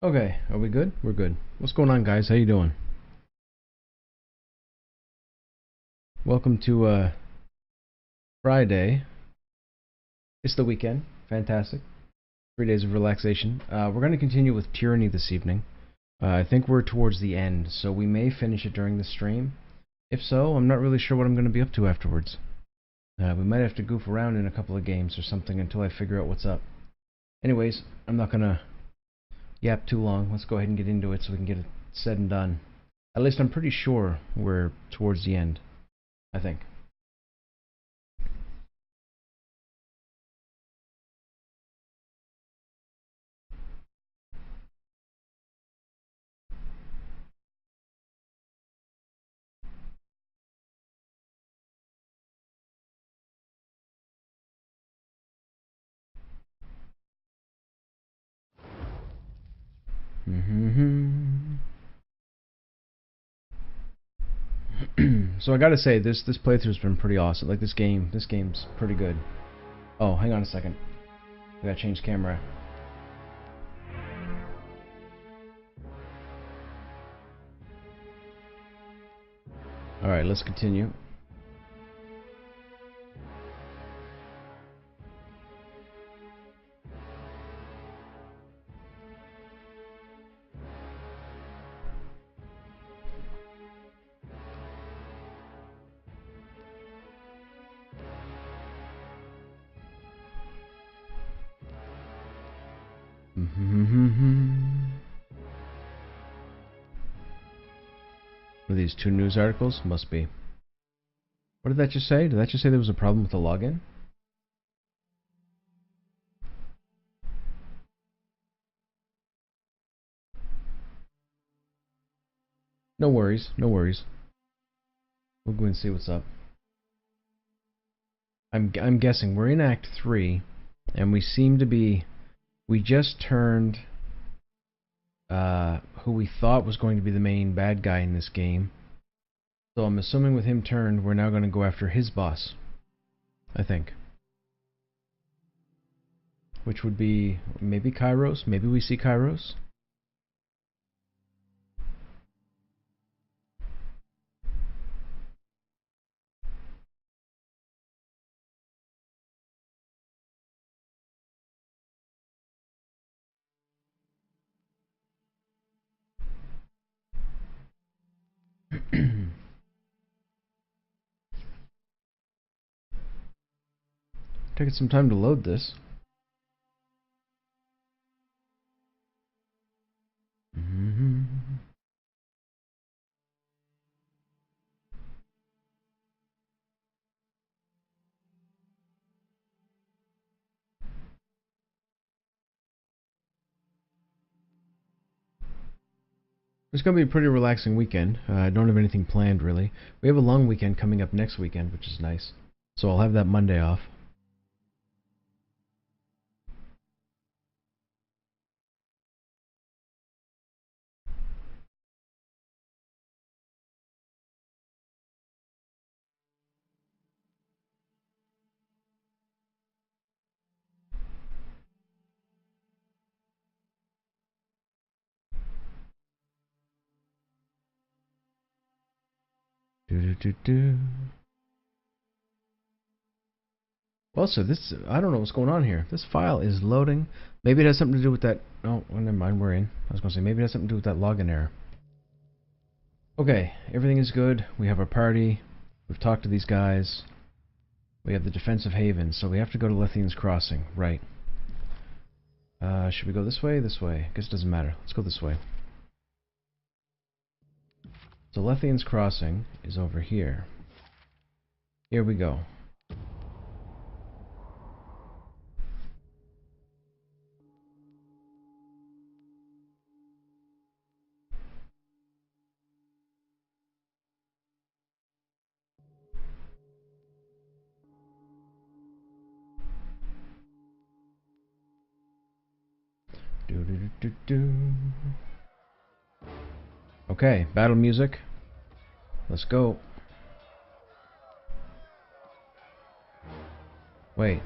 Okay, are we good? We're good. What's going on, guys? How you doing? Welcome to Friday. It's the weekend. Fantastic. 3 days of relaxation. We're going to continue with Tyranny this evening. I think we're towards the end, so we may finish it during the stream. If so, I'm not really sure what I'm going to be up to afterwards. We might have to goof around in a couple of games or something until I figure out what's up. Anyways, I'm not going to yap too long. Let's go ahead and get into it so we can get it said and done. At least I'm pretty sure we're towards the end. I think. So I gotta say, this playthrough's been pretty awesome. Like this game's pretty good. Oh, hang on a second. I gotta change camera. Alright, let's continue. What are these, 2 news articles? Must be. What did that just say? Did that just say there was a problem with the login? No worries, no worries. We'll go and see what's up. I'm guessing we're in Act 3, and we seem to be... We just turned who we thought was going to be the main bad guy in this game. So I'm assuming with him turned, we're now going to go after his boss. I think. Which would be maybe Kairos. Maybe we see Kairos. Taking some time to load this. It's going to be a pretty relaxing weekend. I don't have anything planned, really. We have a long weekend coming up next weekend, which is nice. So I'll have that Monday off. Well, so this, I don't know what's going on here. This file is loading. Maybe it has something to do with that. Oh, well, never mind, we're in. I was going to say, maybe it has something to do with that login error. Okay, everything is good. We have our party. We've talked to these guys. We have the defensive haven, so we have to go to Lethian's Crossing. Right. Should we go this way? This way. I guess it doesn't matter. Let's go this way. So Lethian's Crossing is over here. Here we go. Okay, battle music. Let's go. Wait.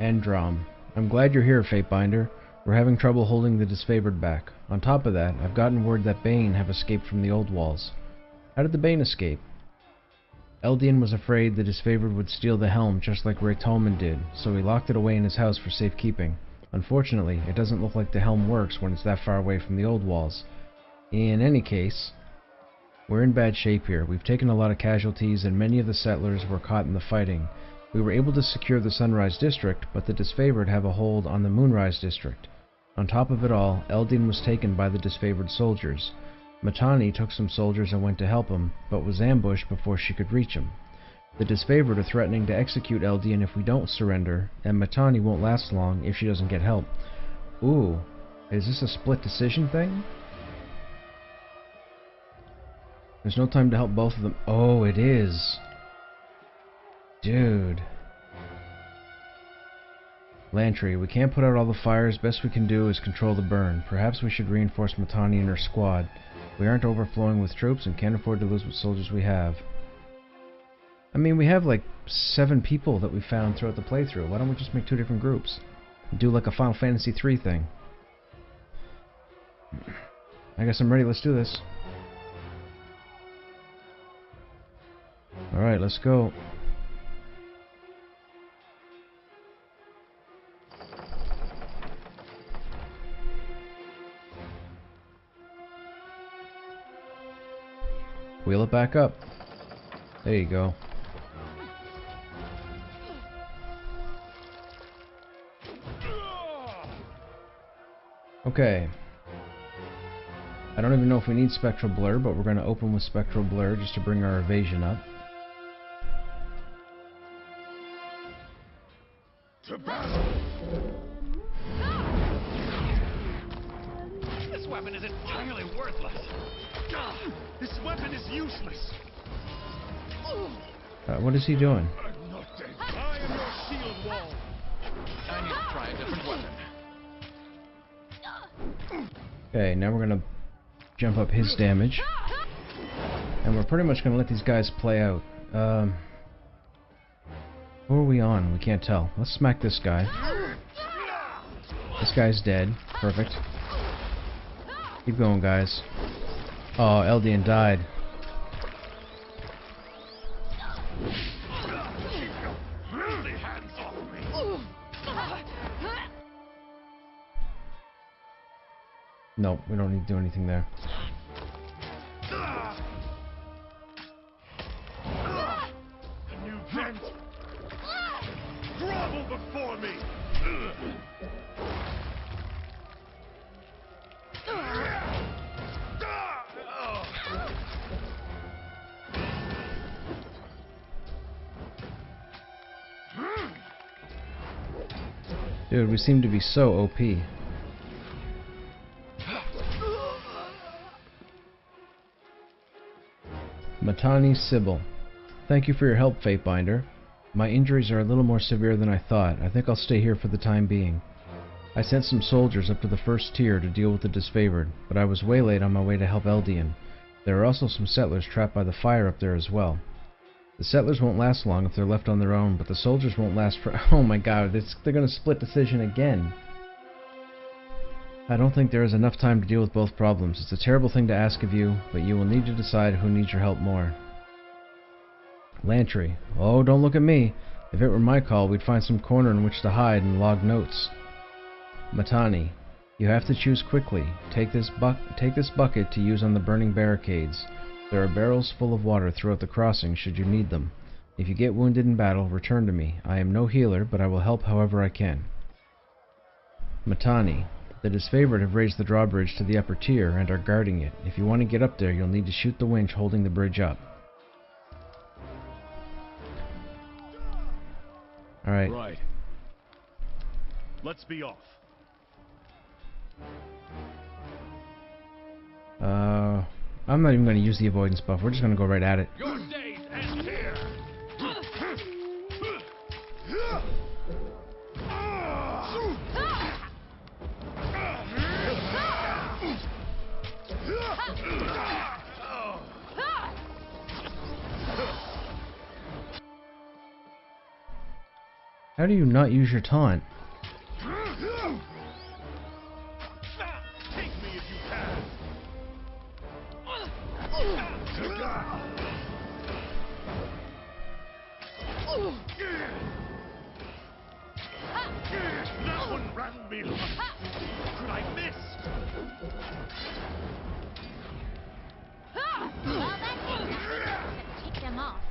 Endrom. I'm glad you're here, Fatebinder. We're having trouble holding the disfavored back. On top of that, I've gotten word that Bane have escaped from the old walls. How did the Bane escape? Eldian was afraid the disfavored would steal the helm just like Ray Tolman did, so he locked it away in his house for safekeeping. Unfortunately, it doesn't look like the helm works when it's that far away from the old walls. In any case, we're in bad shape here. We've taken a lot of casualties and many of the settlers were caught in the fighting. We were able to secure the Sunrise District, but the disfavored have a hold on the Moonrise District. On top of it all, Eldian was taken by the disfavored soldiers. Matani took some soldiers and went to help him, but was ambushed before she could reach him. The disfavored are threatening to execute Eldian if we don't surrender, and Matani won't last long if she doesn't get help. Ooh, is this a split decision thing? There's no time to help both of them. Oh, it is. Dude. Lantry, we can't put out all the fires. Best we can do is control the burn. Perhaps we should reinforce Matani and her squad. We aren't overflowing with troops and can't afford to lose what soldiers we have. I mean, we have like 7 people that we found throughout the playthrough. Why don't we just make 2 different groups? Do like a Final Fantasy III thing. I guess I'm ready. Let's do this. Alright, let's go. Wheel it back up. There you go. Okay. I don't even know if we need Spectral Blur, but we're going to open with Spectral Blur just to bring our evasion up. To battle! This weapon is entirely worthless. This weapon is useless. What is he doing? I'm not dead. I am your shield wall. I need to try a different weapon. Okay, now we're gonna jump up his damage. And we're pretty much gonna let these guys play out. Who are we on? We can't tell. Let's smack this guy. This guy's dead. Perfect. Keep going, guys. Oh, Eldian died. Nope, we don't need to do anything there. A new vent. Grovel before me. Dude, we seem to be so OP. Matani Sybil. Thank you for your help, Fatebinder. My injuries are a little more severe than I thought. I think I'll stay here for the time being. I sent some soldiers up to the first tier to deal with the disfavored, but I was waylaid on my way to help Eldian. There are also some settlers trapped by the fire up there as well. The settlers won't last long if they're left on their own, but the soldiers won't last for... Oh my god, they're gonna split decision again. I don't think there is enough time to deal with both problems. It's a terrible thing to ask of you, but you will need to decide who needs your help more. Lantry. Oh, don't look at me. If it were my call, we'd find some corner in which to hide and log notes. Matani. You have to choose quickly. Take this bucket to use on the burning barricades. There are barrels full of water throughout the crossing should you need them. If you get wounded in battle, return to me. I am no healer, but I will help however I can. Matani. The disfavored have raised the drawbridge to the upper tier and are guarding it. If you want to get up there, you'll need to shoot the winch holding the bridge up. Alright. Right. Let's be off. I'm not even going to use the avoidance buff. We're just going to go right at it. Your days end here. How do you not use your taunt? Hand me luck. Could I miss? Well, that didn't happen. Take them off.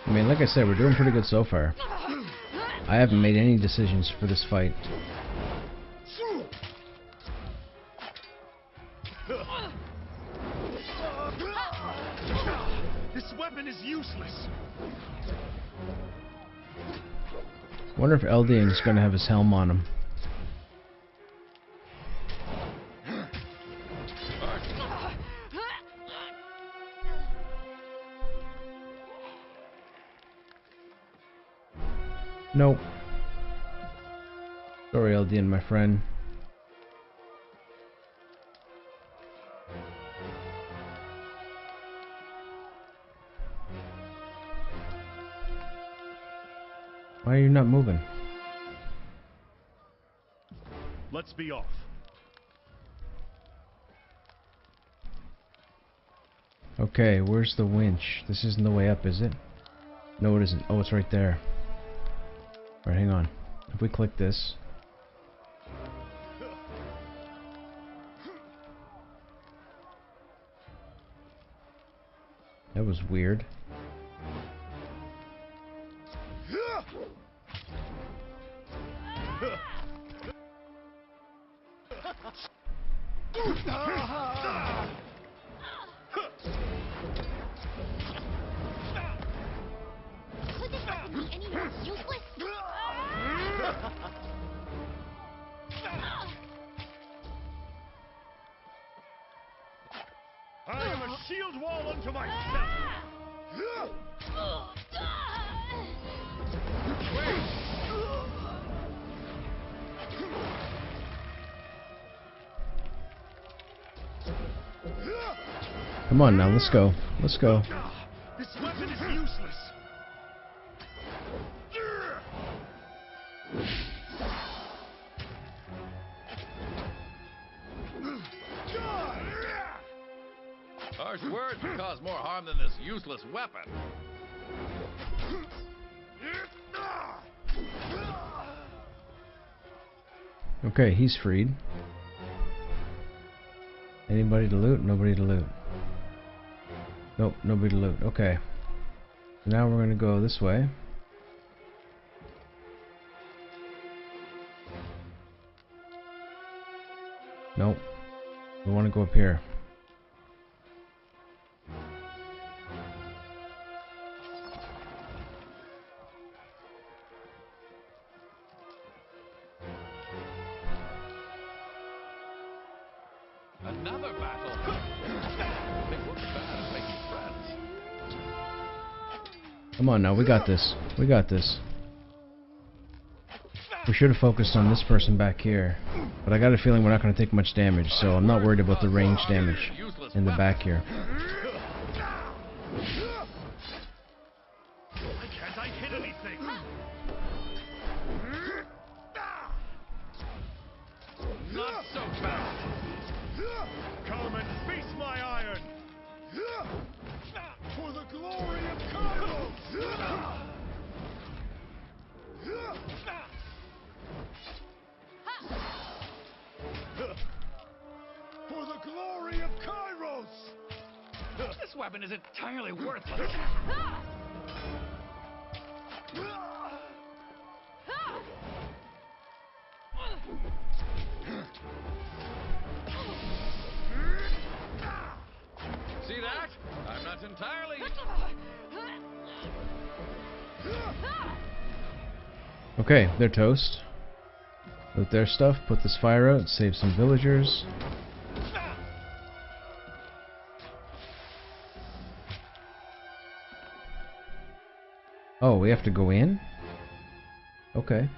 I mean, like I said, we're doing pretty good so far. I haven't made any decisions for this fight. This weapon is useless. Wonder if Eldian's gonna have his helm on him. Nope. Sorry, Eldian, my friend. Why are you not moving? Let's be off. Okay, where's the winch? This isn't the way up, is it? No, it isn't. Oh, it's right there. Alright, hang on. If we click this... That was weird. Could this weapon be any more useless? I am a shield wall unto myself. Come on now, let's go. Let's go. This weapon is useless. Harsh words would cause more harm than this useless weapon. Okay, he's freed. Anybody to loot? Nobody to loot. Nope, nobody to loot. Okay. So now we're gonna go this way. Nope. We want to go up here. Another battle. They weren't bad at making friends. Come on now, we got this. We got this. We should have focused on this person back here. But I got a feeling we're not going to take much damage, so I'm not worried about the range damage in the back here. Why can't I hit anything? Not so fast. Come and face my iron. For the glory of Kairos. For the glory of Kairos. This weapon is entirely worthless. See that? I'm not entirely... Okay, they're toast. Loot their stuff, put this fire out, save some villagers. Oh, we have to go in? Okay.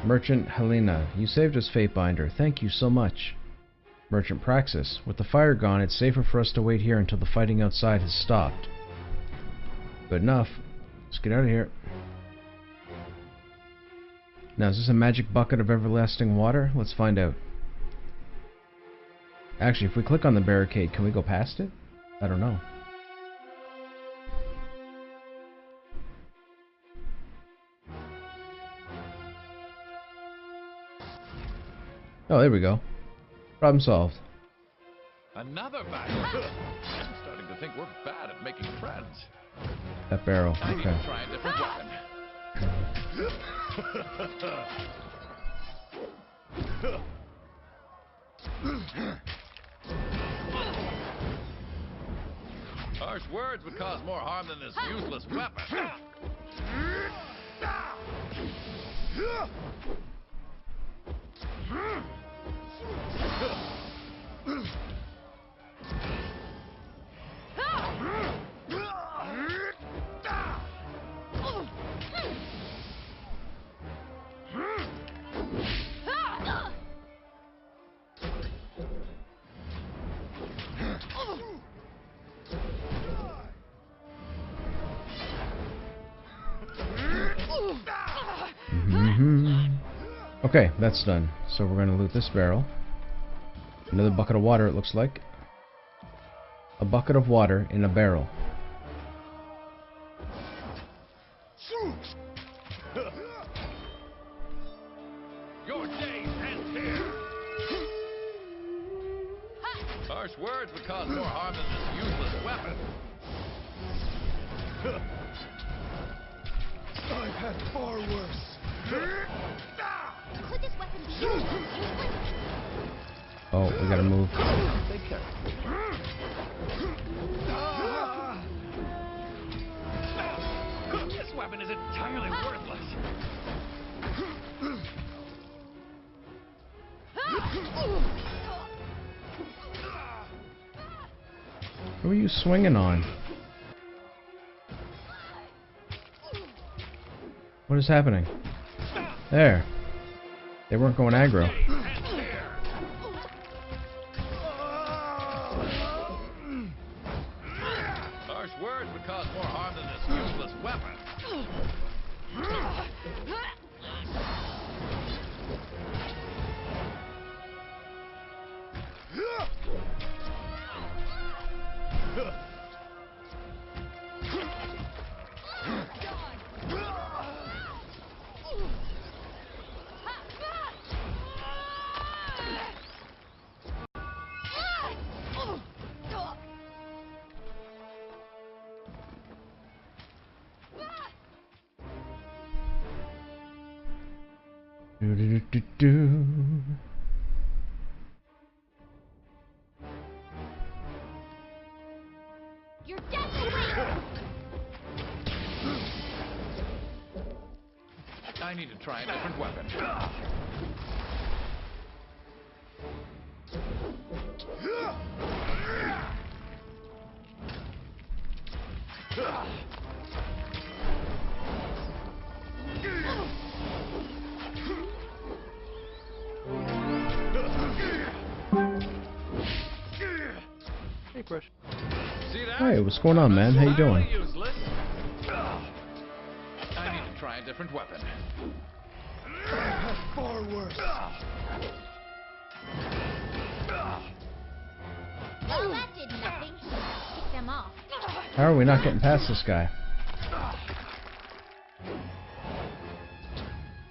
Merchant Helena, you saved us, Fatebinder. Thank you so much. Merchant Praxis, with the fire gone, it's safer for us to wait here until the fighting outside has stopped. Good enough. Let's get out of here. Now, is this a magic bucket of everlasting water? Let's find out. Actually, if we click on the barricade, can we go past it? I don't know. Oh, there we go. Problem solved. Another battle. I'm starting to think we're bad at making friends. That barrel. I need Okay. to try a different weapon. Harsh words would cause more harm than this useless weapon. Okay, that's done. So we're gonna loot this barrel. Another bucket of water, it looks like. A bucket of water in a barrel. Your days end here. Harsh words would cause more harm than this useless weapon. I've had far worse. Could this weapon be used as useless? Oh, we gotta move. Take care. This weapon is entirely worthless. Who are you swinging on? What is happening? There. They weren't going aggro. Harsh words would cause more harm than this useless weapon. Do do do do. You're dead to wait! I need to try a different weapon. Hey, Krush. See that? Hey, what's going on, man? How you doing? Useless. I need to try a different weapon. I've had far worse. Well, that did nothing. Kick them off. How are we not getting past this guy?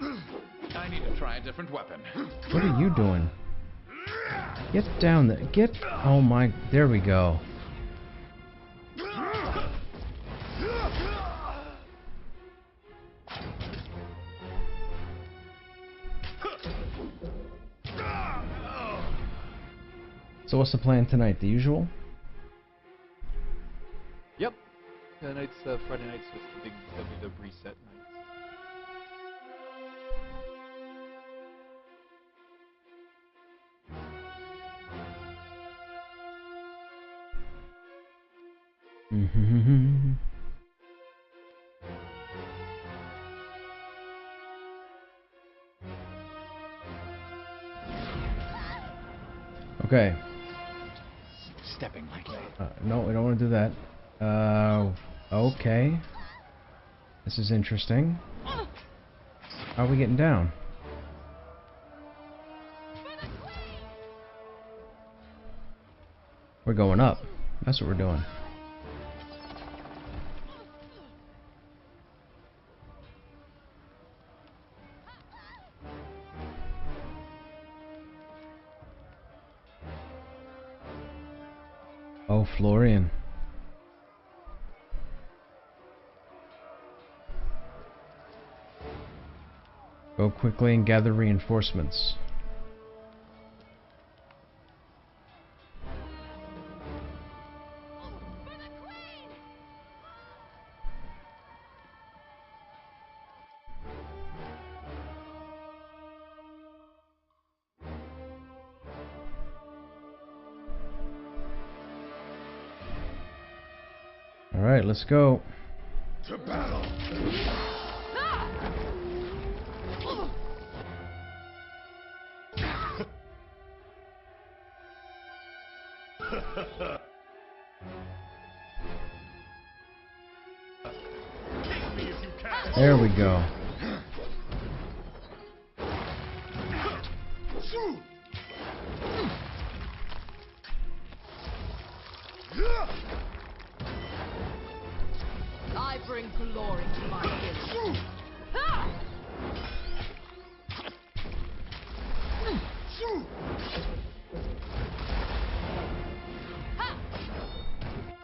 I need to try a different weapon. What are you doing? Get down there. Get... Oh my... There we go. So what's the plan tonight? The usual? Yep. Tonight's Friday night's just the big WW reset night. Okay. Stepping lightly. No, we don't want to do that. Okay. This is interesting. How are we getting down? We're going up. That's what we're doing. Florian. Go quickly and gather reinforcements. Alright, let's go. To battle! Kick me if you can! There we go. I bring glory to my village.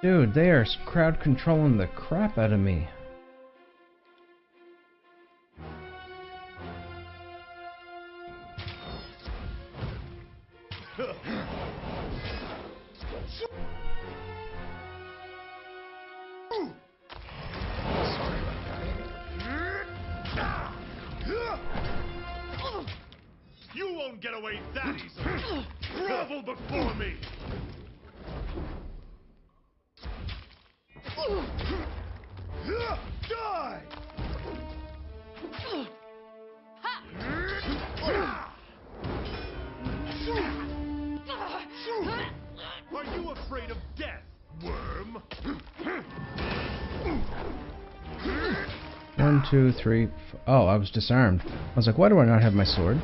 Dude, they are crowd controlling the crap out of me. You won't get away that easily! Grovel before me! Die! Are you afraid of death, worm? 1, 2, 3. Oh, I was disarmed. I was like, why do I not have my sword?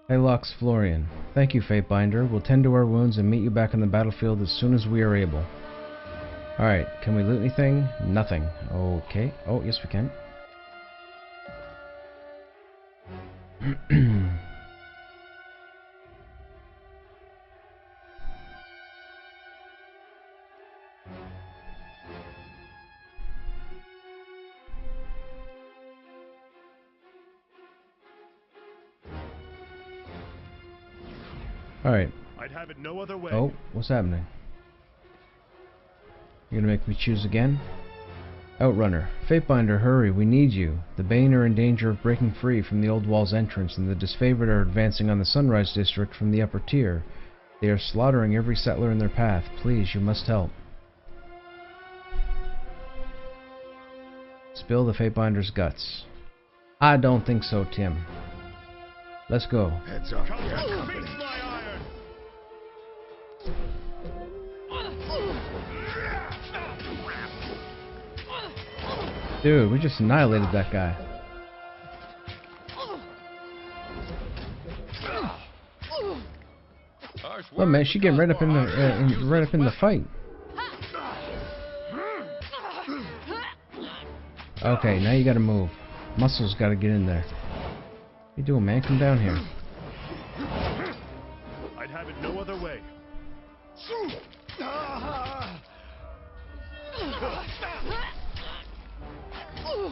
Hey Lux, Florian. Thank you, Fatebinder. We'll tend to our wounds and meet you back on the battlefield as soon as we are able. Alright, can we loot anything? Nothing. Okay. Oh, yes we can. Alright. I'd have it no other way. Oh, what's happening? You're gonna make me choose again? Outrunner. Fatebinder, hurry, we need you. The Bane are in danger of breaking free from the Old Wall's entrance, and the Disfavored are advancing on the Sunrise District from the upper tier. They are slaughtering every settler in their path. Please, you must help. Spill the Fatebinder's guts. I don't think so, Tim. Let's go. Heads up. Come and face my iron! Dude, we just annihilated that guy. Oh man, she getting right up in the fight. Okay, now you gotta move. Muscles gotta get in there. What you doing, man? Come down here. I'd have it no other way.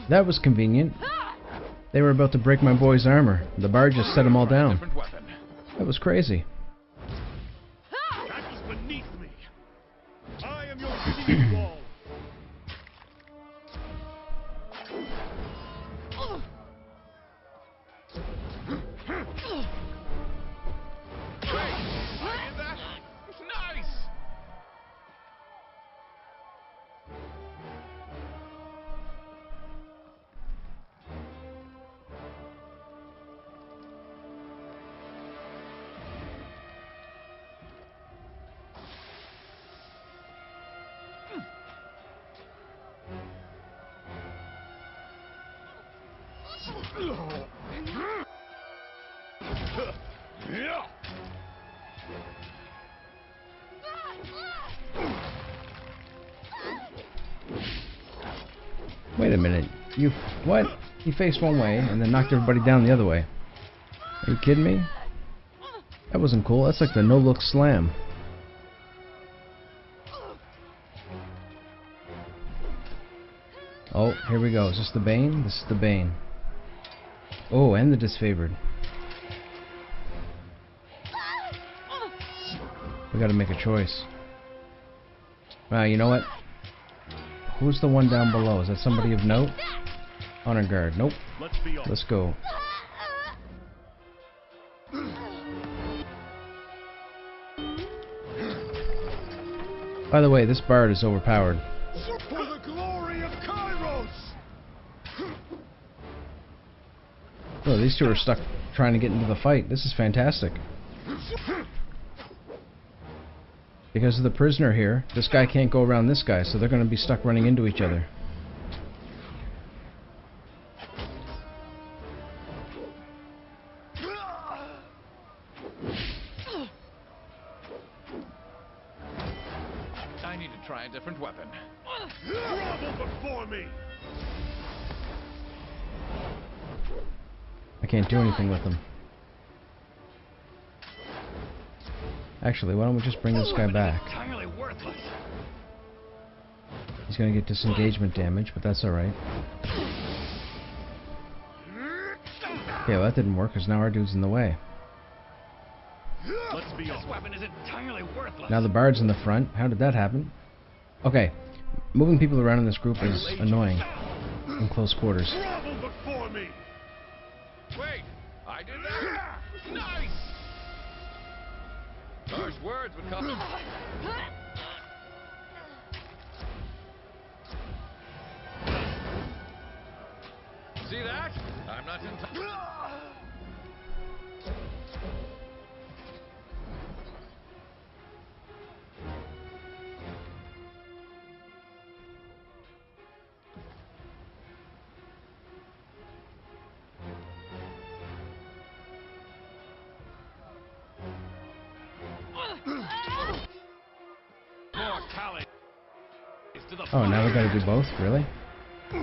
That was convenient. They were about to break my boy's armor. The bar just set them all down. That was crazy. That was beneath me. I am your shield wall. Nice! Wait a minute. You... What? He faced one way and then knocked everybody down the other way. Are you kidding me? That wasn't cool. That's like the no-look slam. Oh, here we go. Is this the Bane? This is the Bane. Oh, and the disfavored. We gotta make a choice. You know what? Who's the one down below? Is that somebody of note? Honor guard. Nope. Let's go. By the way, this bard is overpowered. For the glory of Kairos! Oh, these two are stuck trying to get into the fight. This is fantastic. Because of the prisoner here, this guy can't go around this guy, so they're going to be stuck running into each other. I need to try a different weapon. Grovel before me! I can't do anything with them. Actually, why don't we just bring this guy back? Entirely worthless. He's going to get disengagement damage, but that's alright. Okay, well that didn't work because now our dude's in the way. Let's be honest. This weapon is entirely worthless. Now the bard's in the front. How did that happen? Okay, moving people around in this group is annoying in close quarters. Grovel before me! Wait, I did that? Nice! Harsh words would come. See that? I'm not in time. Oh, now we gotta do both? Really? You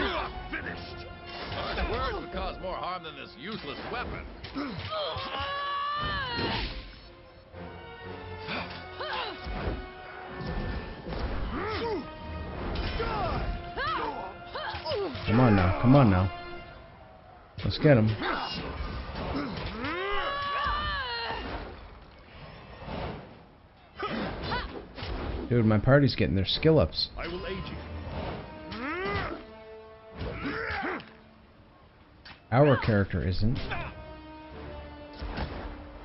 are finished! Harsh words would cause more harm than this useless weapon. Come on now, come on now. Let's get him. Dude, my party's getting their skill ups. I will aid you. Our character isn't.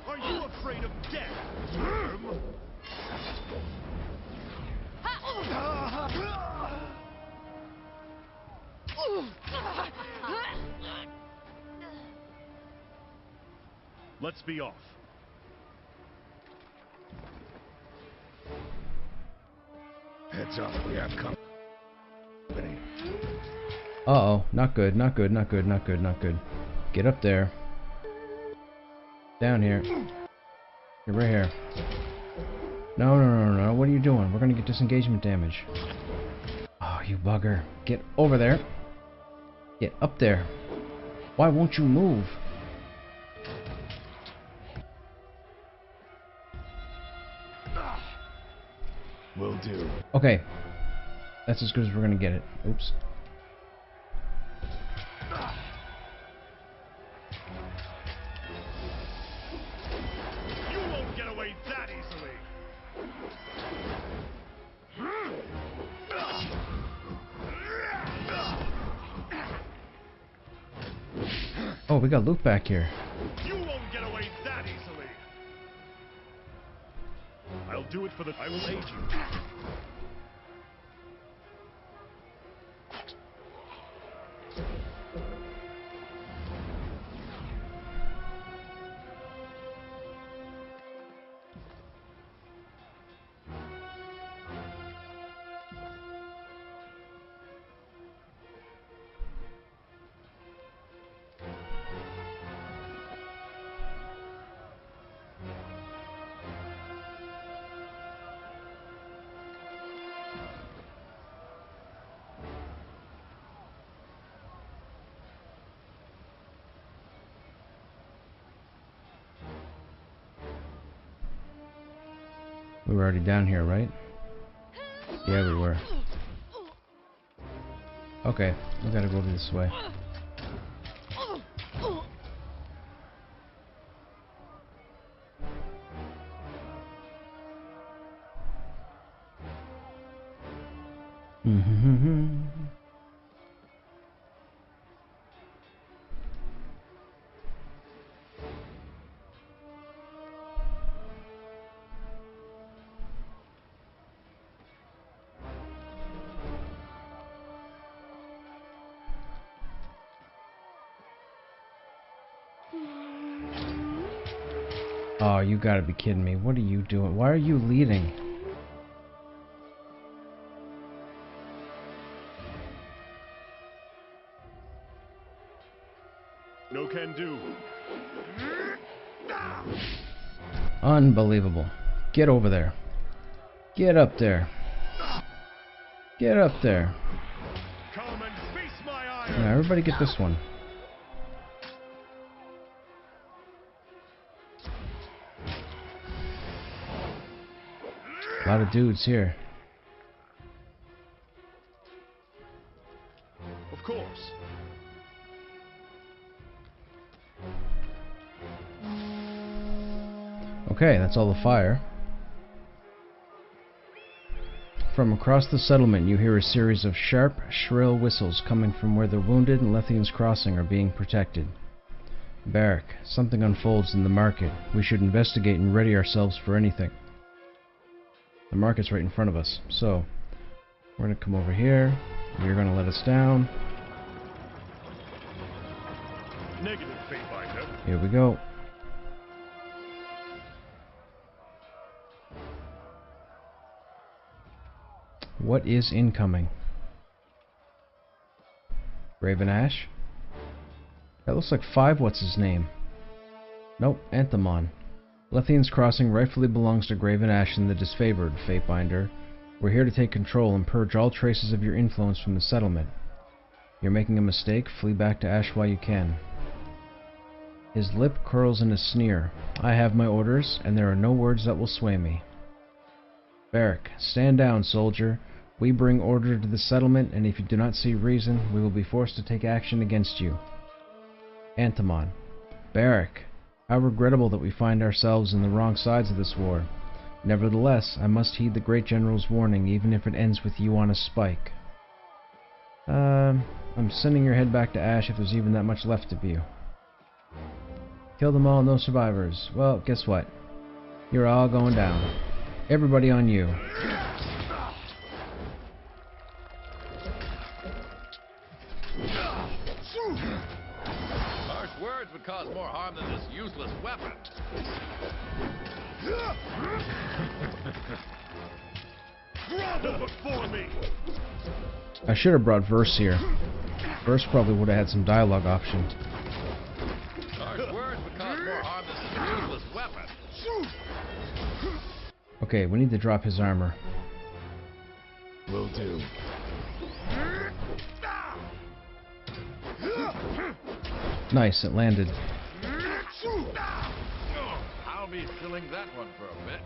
Are you afraid of death, worm? Let's be off. Heads up, we have company. Uh-oh, not good, not good, not good, not good, not good. Get up there. Down here. You're right here. No, no, no, no, what are you doing? We're gonna get disengagement damage. Oh, you bugger. Get over there. Get up there. Why won't you move? Will do. Okay. That's as good as we're gonna get it. Oops. You won't get away that easily. Oh, we got loot back here. You won't get away that easily. I'll do it for the... I will aid you. We were already down here, right? Yeah, we were. Okay, we gotta go this way. Oh, you gotta be kidding me. What are you doing? Why are you leading? No can do. Unbelievable. Get over there. Get up there. Get up there. Come and face my iron. Now, everybody get this one. A lot of dudes here. Of course. Okay, that's all the fire. From across the settlement, you hear a series of sharp, shrill whistles coming from where the wounded and Lethian's Crossing are being protected. Barrack, something unfolds in the market. We should investigate and ready ourselves for anything. The market's right in front of us, so we're gonna come over here. You're gonna let us down. Negative, Fatebinder. Here we go. What is incoming? Raven Ash? That looks like 5 what's his name. Nope, Anthamon. Lethian's Crossing rightfully belongs to Graven Ash and the Disfavored, Fatebinder. We're here to take control and purge all traces of your influence from the settlement. You're making a mistake, flee back to Ash while you can. His lip curls in a sneer. I have my orders, and there are no words that will sway me. Barrack, stand down, soldier. We bring order to the settlement, and if you do not see reason, we will be forced to take action against you. Anthamon. Barrack, how regrettable that we find ourselves in the wrong sides of this war. Nevertheless, I must heed the great general's warning, even if it ends with you on a spike. I'm sending your head back to Ash if there's even that much left of you. Kill them all, no survivors. Well, guess what? You're all going down. Everybody on you. Harsh words would cause more harm than this useless weapon. Grovel before me. I should have brought Verse here. Verse probably would have had some dialogue option. Harsh words would cause more harm than this useless weapon. Okay, we need to drop his armor. Will do. Nice, it landed. I'll be filling that one for a bit.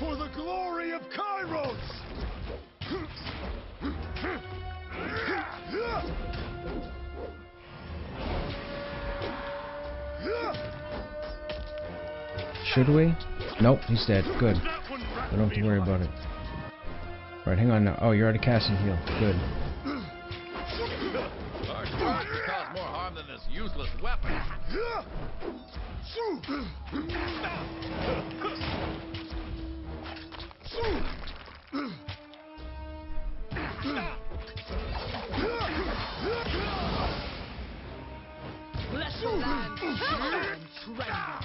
For the glory of Kairos! Should we? Nope, he's dead. Good. We don't have to worry about it. Right, hang on now. Oh, you're at a casting heal. Good. Harsh words would cause more harm than this useless weapon. Bless your land and treasure.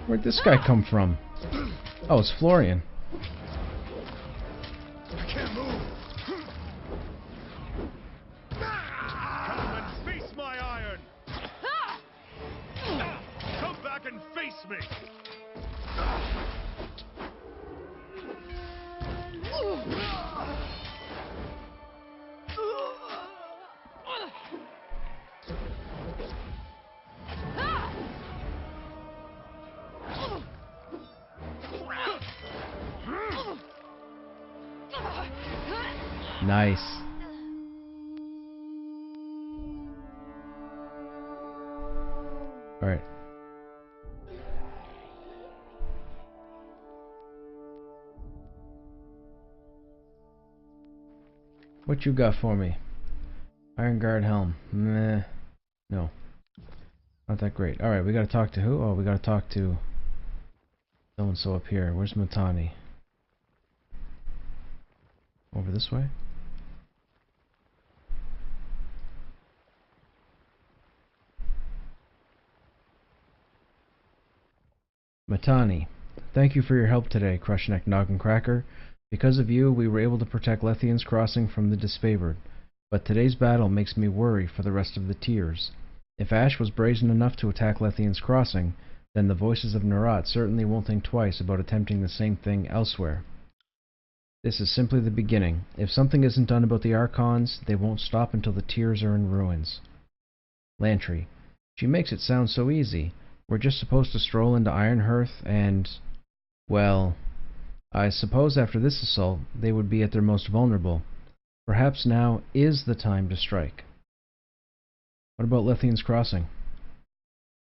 Where'd this guy come from? Oh, it's Florian. I can't move. Come and face my iron. Come back and face me. Nice. Alright. What you got for me? Iron Guard helm. Meh. No. Not that great. Alright, we gotta talk to who? Oh, we gotta talk to so-and-so up here. Where's Matani? Over this way? Matani. Thank you for your help today, Krushnek Noggin Cracker. Because of you, we were able to protect Lethian's Crossing from the disfavored. But today's battle makes me worry for the rest of the tiers. If Ash was brazen enough to attack Lethian's Crossing, then the voices of Narat certainly won't think twice about attempting the same thing elsewhere. This is simply the beginning. If something isn't done about the Archons, they won't stop until the tiers are in ruins. Lantry. She makes it sound so easy. We're just supposed to stroll into Ironhearth and... well... I suppose after this assault, they would be at their most vulnerable. Perhaps now is the time to strike. What about Lethian's Crossing?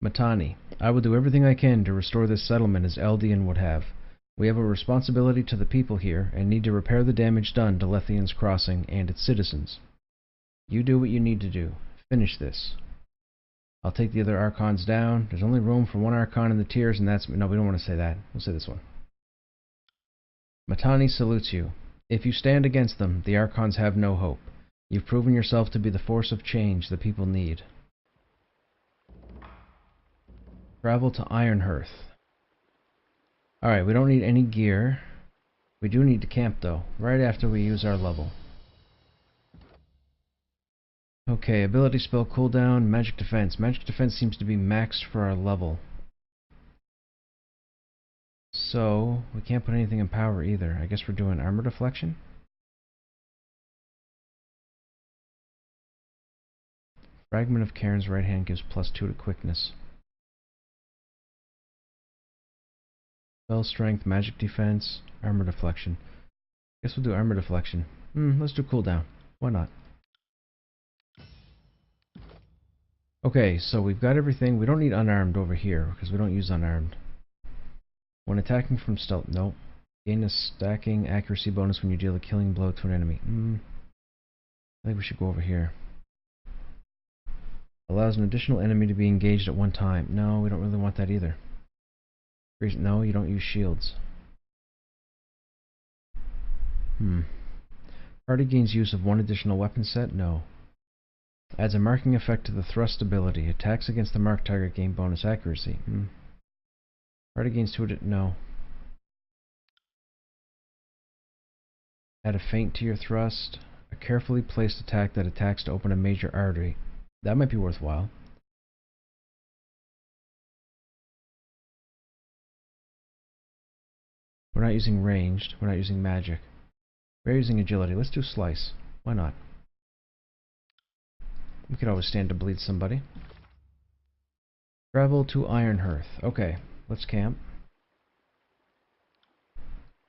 Matani. I will do everything I can to restore this settlement as Eldian would have. We have a responsibility to the people here, and need to repair the damage done to Lethian's Crossing and its citizens. You do what you need to do. Finish this. I'll take the other Archons down. There's only room for one Archon in the tiers, and that's... no, we don't want to say that. We'll say this one. Matani salutes you. If you stand against them, the Archons have no hope. You've proven yourself to be the force of change the people need. Travel to Ironhearth. Alright, we don't need any gear. We do need to camp, though, right after we use our level. Okay, ability spell cooldown, magic defense. Magic defense seems to be maxed for our level. So, we can't put anything in power either. I guess we're doing armor deflection? Fragment of Karen's right hand gives +2 to quickness. Spell strength, magic defense, armor deflection. Guess we'll do armor deflection. Let's do cooldown. Why not? Okay, so we've got everything. We don't need unarmed over here, because we don't use unarmed. When attacking from stealth, nope. Gain a stacking accuracy bonus when you deal a killing blow to an enemy. I think we should go over here. Allows an additional enemy to be engaged at one time. No, we don't really want that either. No, you don't use shields. Party gains use of one additional weapon set? No. Adds a marking effect to the thrust ability. Attacks against the marked target gain bonus accuracy. Party gains 2 no. Add a feint to your thrust. A carefully placed attack that attacks to open a major artery. That might be worthwhile. We're not using ranged. We're not using magic. We're using agility. Let's do slice. Why not? We could always stand to bleed somebody. Travel to Ironhearth. Okay, let's camp.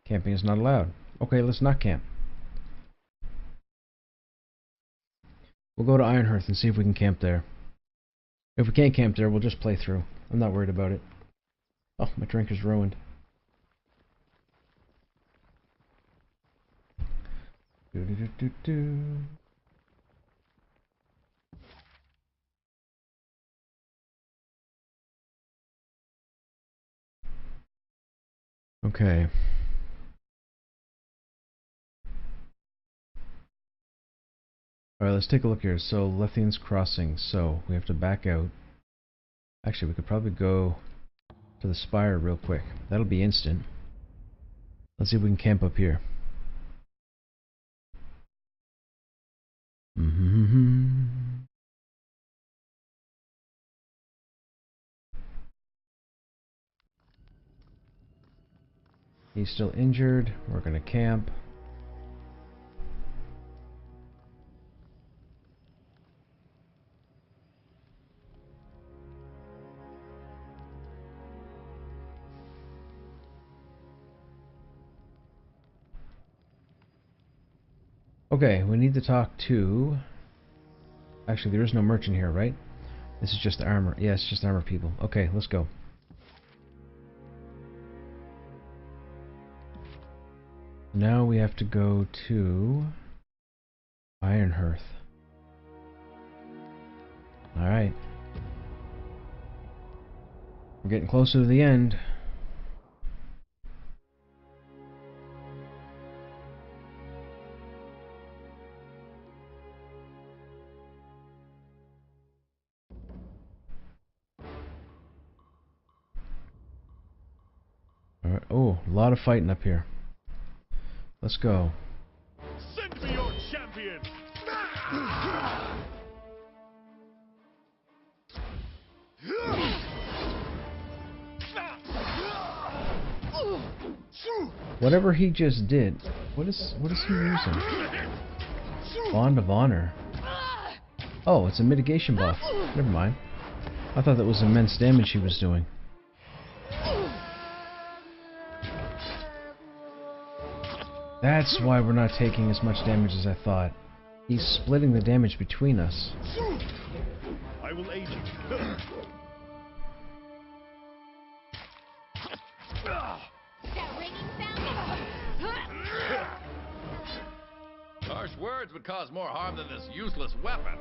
Camping is not allowed. Okay, let's not camp. We'll go to Ironhearth and see if we can camp there. If we can't camp there, we'll just play through. I'm not worried about it. Oh, my drink is ruined. Okay. Alright, let's take a look here. So, Lethian's Crossing. So, we have to back out. Actually, we could probably go to the spire real quick. That'll be instant. Let's see if we can camp up here. He's still injured. We're gonna camp. Okay, we need to talk to... Actually, there is no merchant here, right? This is just armor. Yeah, it's just armor people. Okay, let's go. Now we have to go to Ironhearth. Alright. We're getting closer to the end. Alright. Oh, a lot of fighting up here. Let's go. Send me your champion! Whatever he just did, what is he using? Bond of Honor. Oh, it's a mitigation buff. Never mind. I thought that was immense damage he was doing. That's why we're not taking as much damage as I thought. He's splitting the damage between us. I will aid you. That ringing sound? Harsh words would cause more harm than this useless weapon.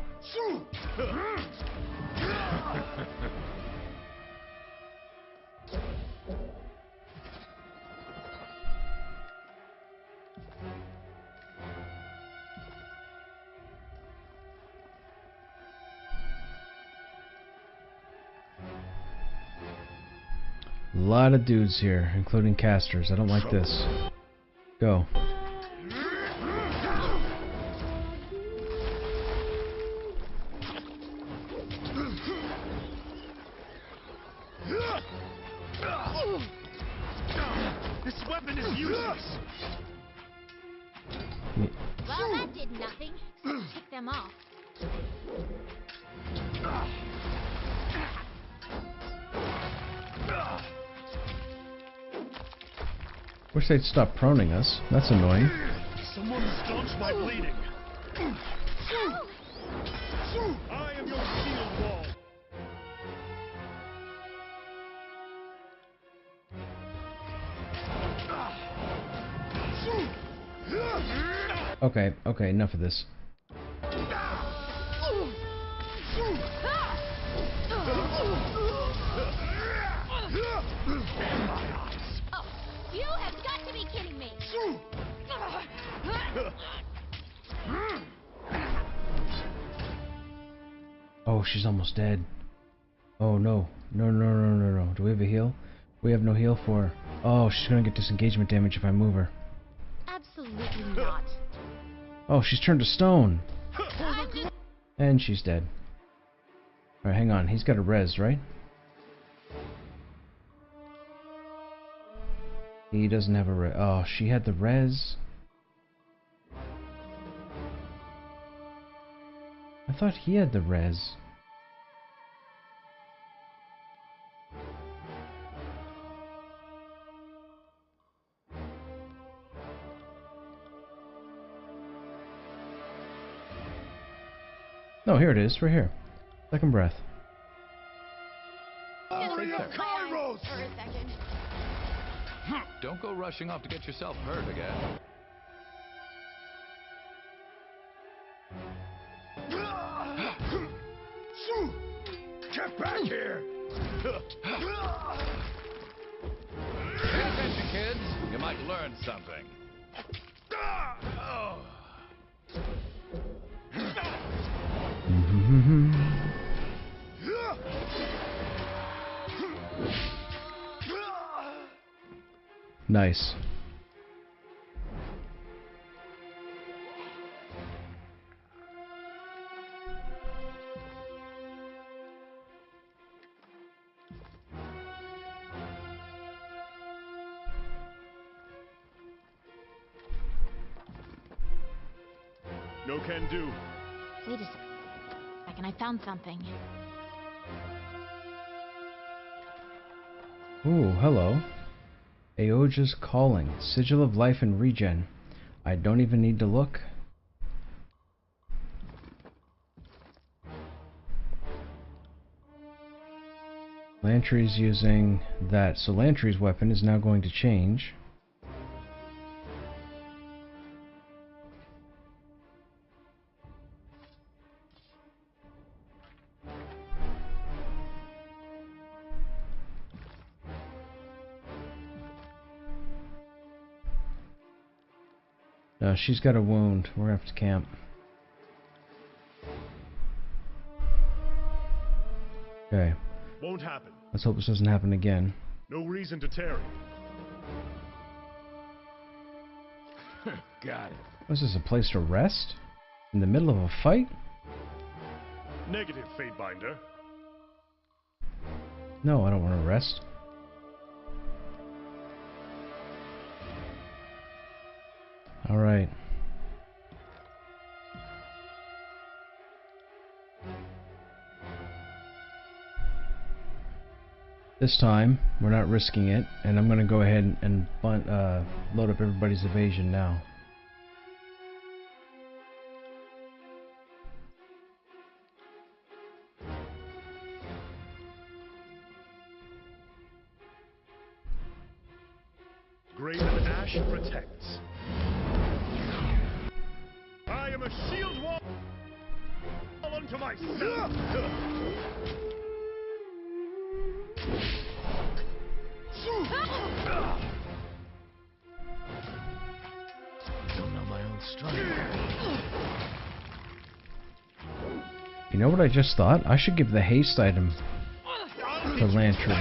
A lot of dudes here, including casters. I don't like this. Go. This weapon is useless. Well, that did nothing. Except tick them off. Wish they'd stop proning us. That's annoying. Someone staunch my bleeding. I am your shield wall. Okay, okay, enough of this. Oh, you have got to be kidding me! Oh, she's almost dead. Oh no. No, no, no, no, no. Do we have a heal? We have no heal for her. Oh, she's gonna get disengagement damage if I move her. Absolutely not. Oh, she's turned to stone. And she's dead. Alright, hang on. He's got a res, right? He doesn't have a res. Oh, she had the res. I thought he had the res. No, here it is, right here. Second breath. Right there. Kairos! For a second. Don't go rushing off to get yourself hurt again. Get back here! Pay attention, kids. You might learn something. Nice. No can do. Wait a second. I found something. Ooh, hello. Aoja's Calling. Sigil of Life and Regen. I don't even need to look. Lantry's using that, so Lantry's weapon is now going to change. She's got a wound. We're gonna have to camp. Okay. Won't happen. Let's hope this doesn't happen again. No reason to tarry. Got it. Was this a place to rest? In the middle of a fight? Negative, Fatebinder. No, I don't want to rest. Alright. This time, we're not risking it, and I'm going to go ahead and load up everybody's evasion now. Graven Ash protects. I am a shield wall unto myself. Don't know my own strength. You know what I just thought? I should give the haste item to Lantry.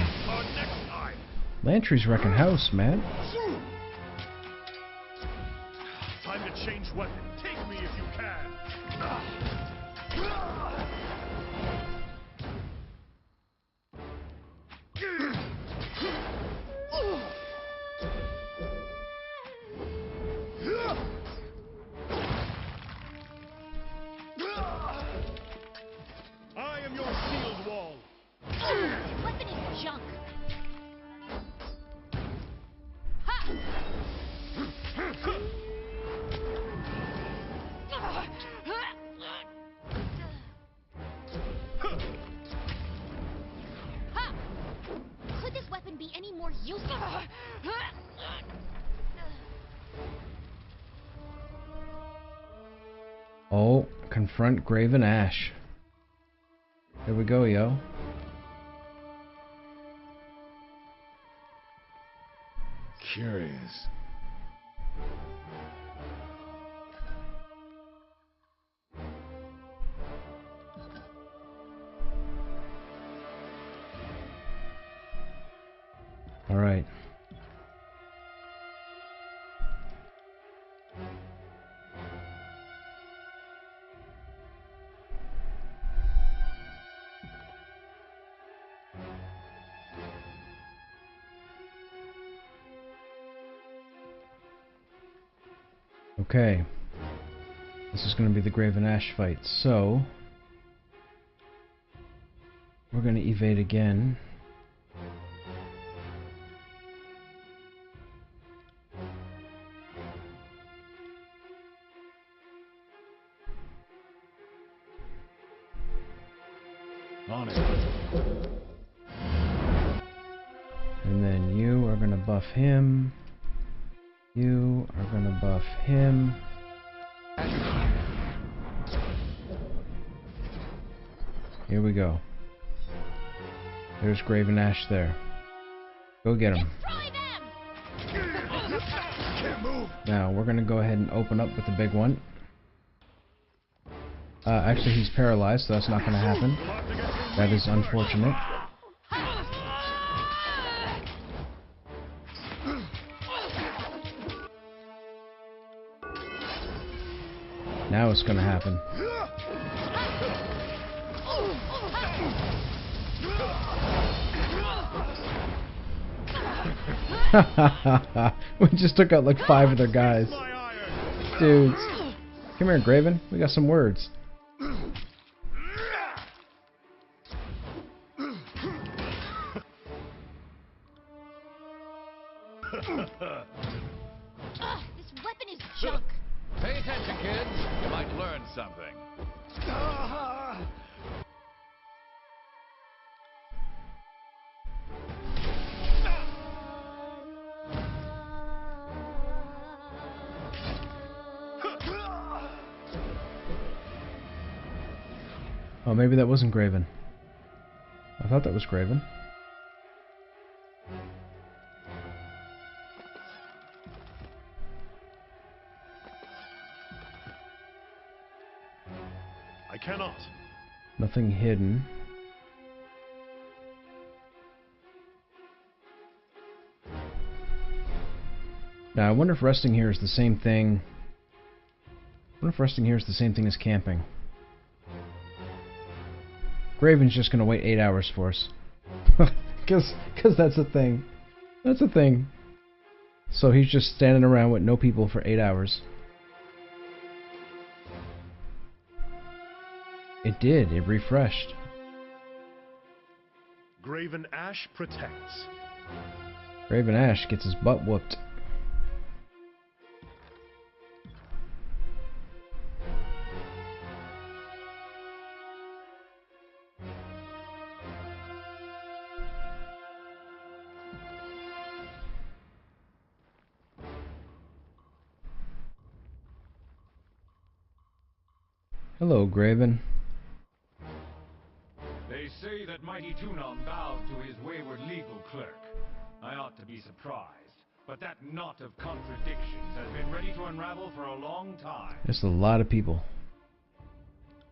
Lantry's wrecking house, man. Time to change weapon. Take me if you can. I am your shield wall. This weapon is junk. Ha! Ha! Could this weapon be any more useful? Oh, confront Graven Ash. Here we go, yo. Curious. All right. Okay. This is going to be the Graven Ash fight, so we're going to evade again. On it. And then you are going to buff him. You are going to buff him. Here we go. There's Graven Ash there. Go get him. Destroy them! Can't move. Now, we're going to go ahead and open up with the big one. Actually, he's paralyzed, so that's not going to happen. That is unfortunate. Now it's going to happen. We just took out like 5 of their guys. Dudes. Come here, Graven. We got some words. This weapon is junk. Pay attention, kids. You might learn something. Oh, maybe that wasn't Graven. I thought that was Graven. I cannot. Nothing hidden. Now, I wonder if resting here is the same thing. I wonder if resting here is the same thing as camping. Graven's just gonna wait 8 hours for us. Cause that's a thing. That's a thing. So he's just standing around with no people for 8 hours. It did. It refreshed. Graven Ash protects. Graven Ash gets his butt whooped. Hello, Graven. They say that mighty Tunon bowed to his wayward legal clerk. I ought to be surprised, but that knot of contradictions has been ready to unravel for a long time. That's a lot of people.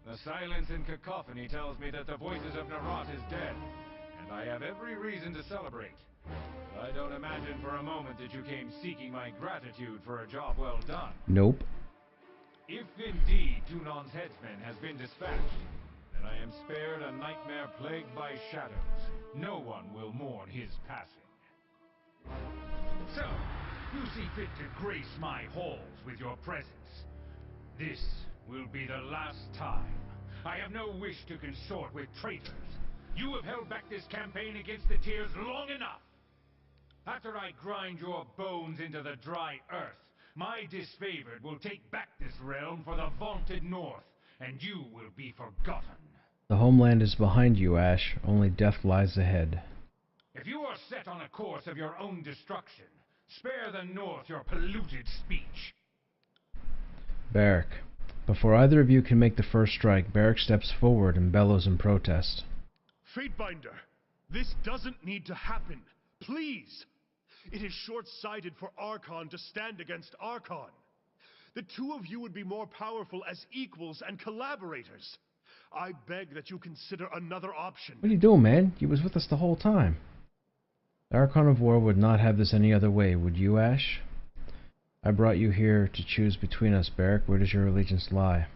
The silence and cacophony tells me that the voices of Narat is dead, and I have every reason to celebrate. But I don't imagine for a moment that you came seeking my gratitude for a job well done. Nope. If indeed Tunon's headsman has been dispatched, then I am spared a nightmare plagued by shadows. No one will mourn his passing. So, you see fit to grace my halls with your presence. This will be the last time. I have no wish to consort with traitors. You have held back this campaign against the Tears long enough. After I grind your bones into the dry earth, my disfavored will take back this realm for the vaunted North, and you will be forgotten. The homeland is behind you, Ash. Only death lies ahead. If you are set on a course of your own destruction, spare the North your polluted speech. Barrack. Before either of you can make the first strike, Barrack steps forward and bellows in protest. Fatebinder, this doesn't need to happen. Please! It is short-sighted for Archon to stand against Archon. The two of you would be more powerful as equals and collaborators. I beg that you consider another option. What are you doing, man? You was with us the whole time. The Archon of War would not have this any other way, would you, Ash? I brought you here to choose between us, Barrack. Where does your allegiance lie?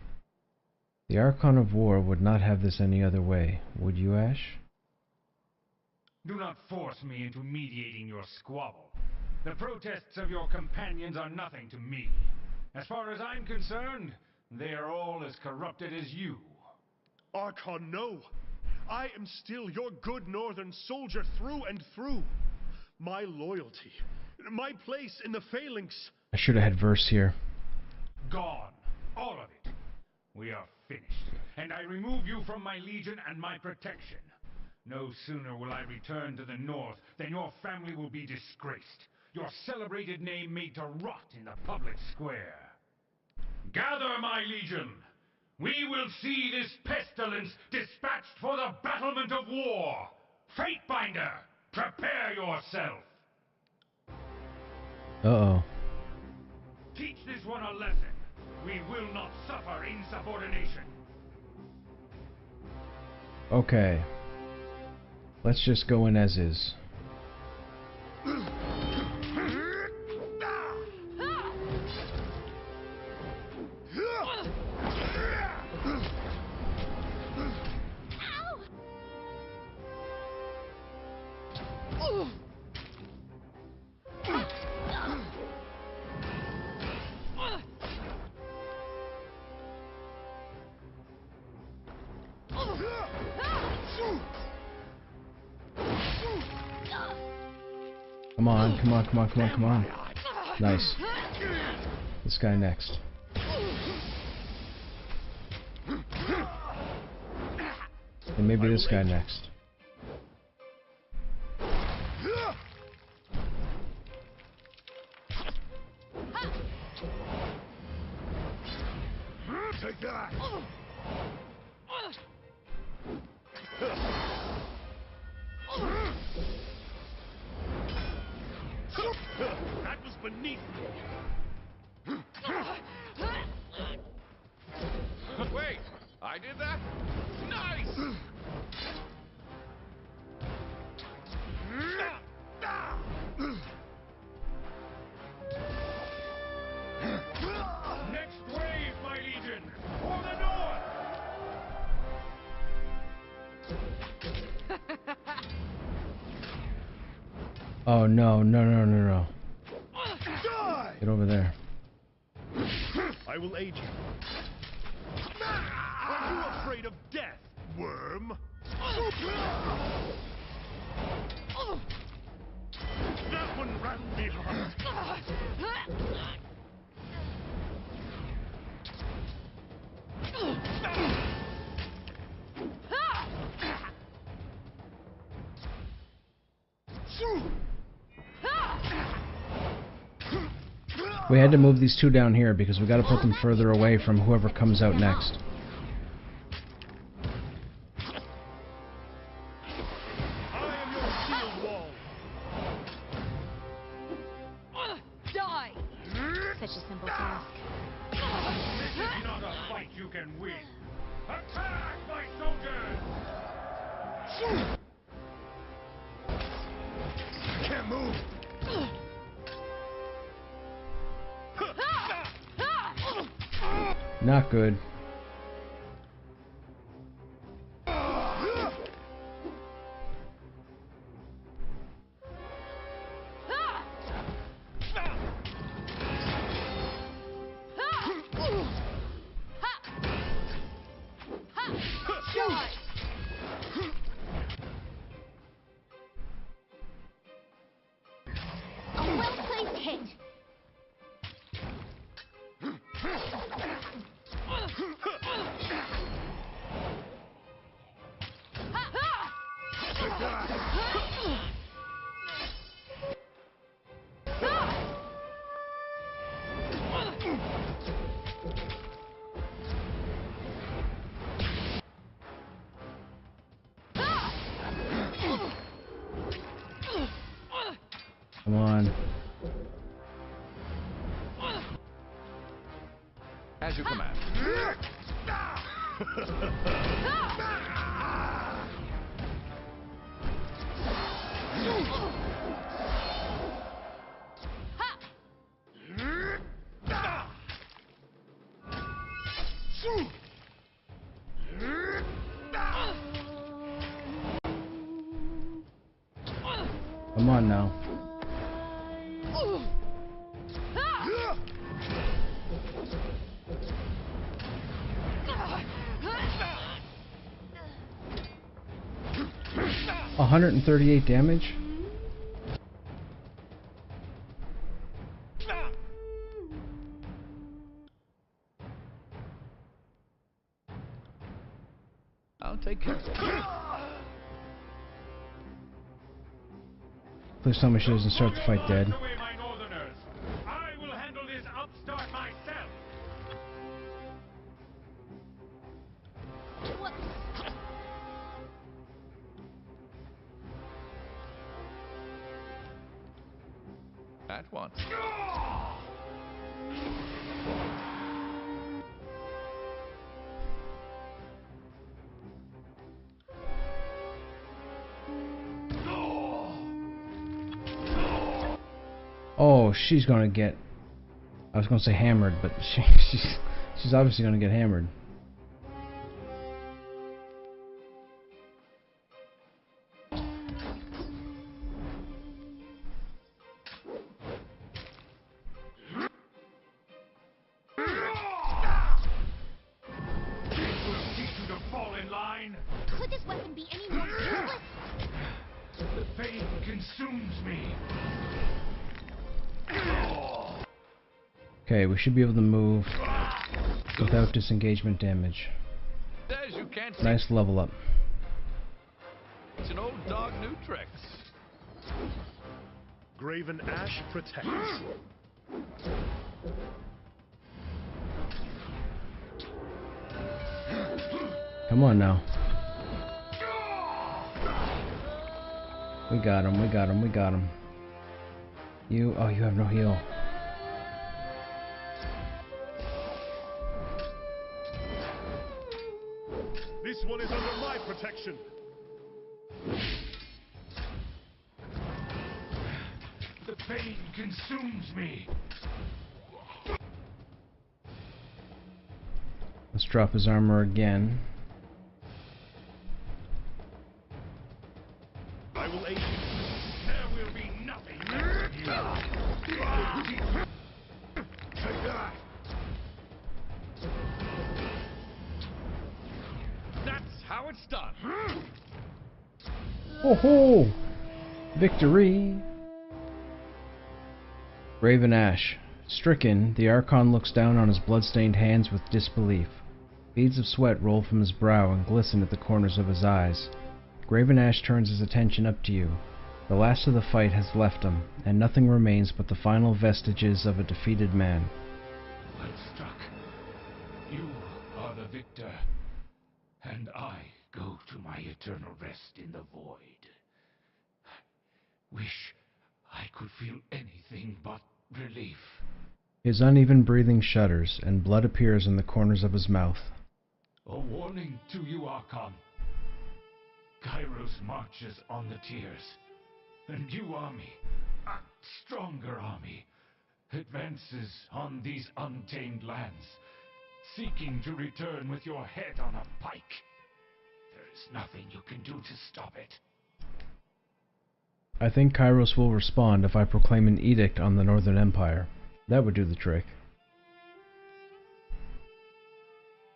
The Archon of War would not have this any other way, would you, Ash? Do not force me into mediating your squabble. The protests of your companions are nothing to me. As far as I'm concerned, they are all as corrupted as you. Archon, no! I am still your good northern soldier through and through. My loyalty, my place in the phalanx. I should have had verse here. Gone. All of it. We are finished, and I remove you from my legion and my protection. No sooner will I return to the North than your family will be disgraced, your celebrated name made to rot in the public square. Gather, my legion! We will see this pestilence dispatched for the battlement of war! Fatebinder, prepare yourself! Uh-oh. Teach this one a lesson. We will not suffer insubordination. Okay. Let's just go in as is. Come on, come on, come on, come on, come on. Nice. This guy next. And maybe this guy next. Take that! beneath me. Wait, I did that? Nice! Next wave, my legion! For the north! Oh no, no, no, no, no. Die! Get over there. I will aid you. Are you afraid of death, worm? That one rattled me hard. We had to move these two down here because we got to put them further away from whoever comes out next. I am your shield wall. Die! Such a simple task. This is not a fight you can win! Attack, my soldiers! Can't move. Not good. A well-placed hit. Come on. As you command. Come on now. $138 damage? I'll take care of it. Please tell me she doesn't start the fight dead. Away, my northerners! I will handle this upstart myself! What? At once. Oh, she's gonna get... I was gonna say hammered, but she's obviously gonna get hammered. Teach you to fall in line! Could this weapon be any more useless? The pain consumes me! Okay, we should be able to move without disengagement damage. As you can't see, Nice level up. it's an old dog, new tricks. Graven Ash protects. Come on now. We got him, we got him, we got him. You have no heal. This one is under my protection. The pain consumes me. Let's drop his armor again. I will aid you. There will be nothing left of you. That's how it's done. Oh ho! Victory! Raven Ash. Stricken, the Archon looks down on his blood-stained hands with disbelief. Beads of sweat roll from his brow and glisten at the corners of his eyes. Raven Ash turns his attention up to you. The last of the fight has left him, and nothing remains but the final vestiges of a defeated man. Well struck. You are the victor, and I go to my eternal rest in the void. Wish I could feel anything but relief. His uneven breathing shudders, and blood appears in the corners of his mouth. A warning to you, Archon. Kairos marches on the tiers. A new army, a stronger army, advances on these untamed lands, seeking to return with your head on a pike. There is nothing you can do to stop it. I think Kairos will respond if I proclaim an edict on the Northern Empire. That would do the trick.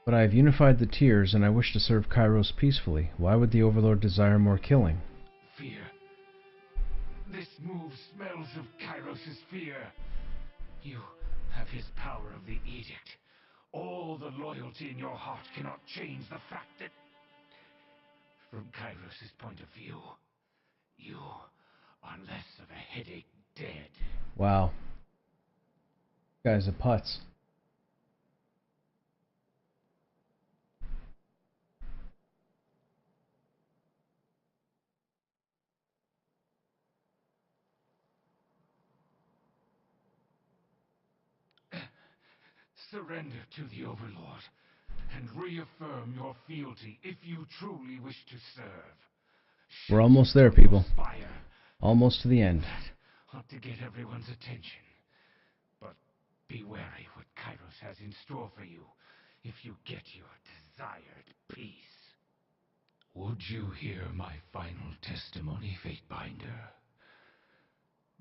But I have unified the tiers, and I wish to serve Kairos peacefully. Why would the Overlord desire more killing? Fear. This move smells of Kairos' fear. You have his power of the edict. All the loyalty in your heart cannot change the fact that, from Kairos' point of view, you are less of a headache dead. Wow. Guy's a putz. Surrender to the Overlord, and reaffirm your fealty if you truly wish to serve. We're almost there, people. Spire. Almost to the end. That ought to get everyone's attention. But be wary what Kairos has in store for you if you get your desired peace. Would you hear my final testimony, Fatebinder?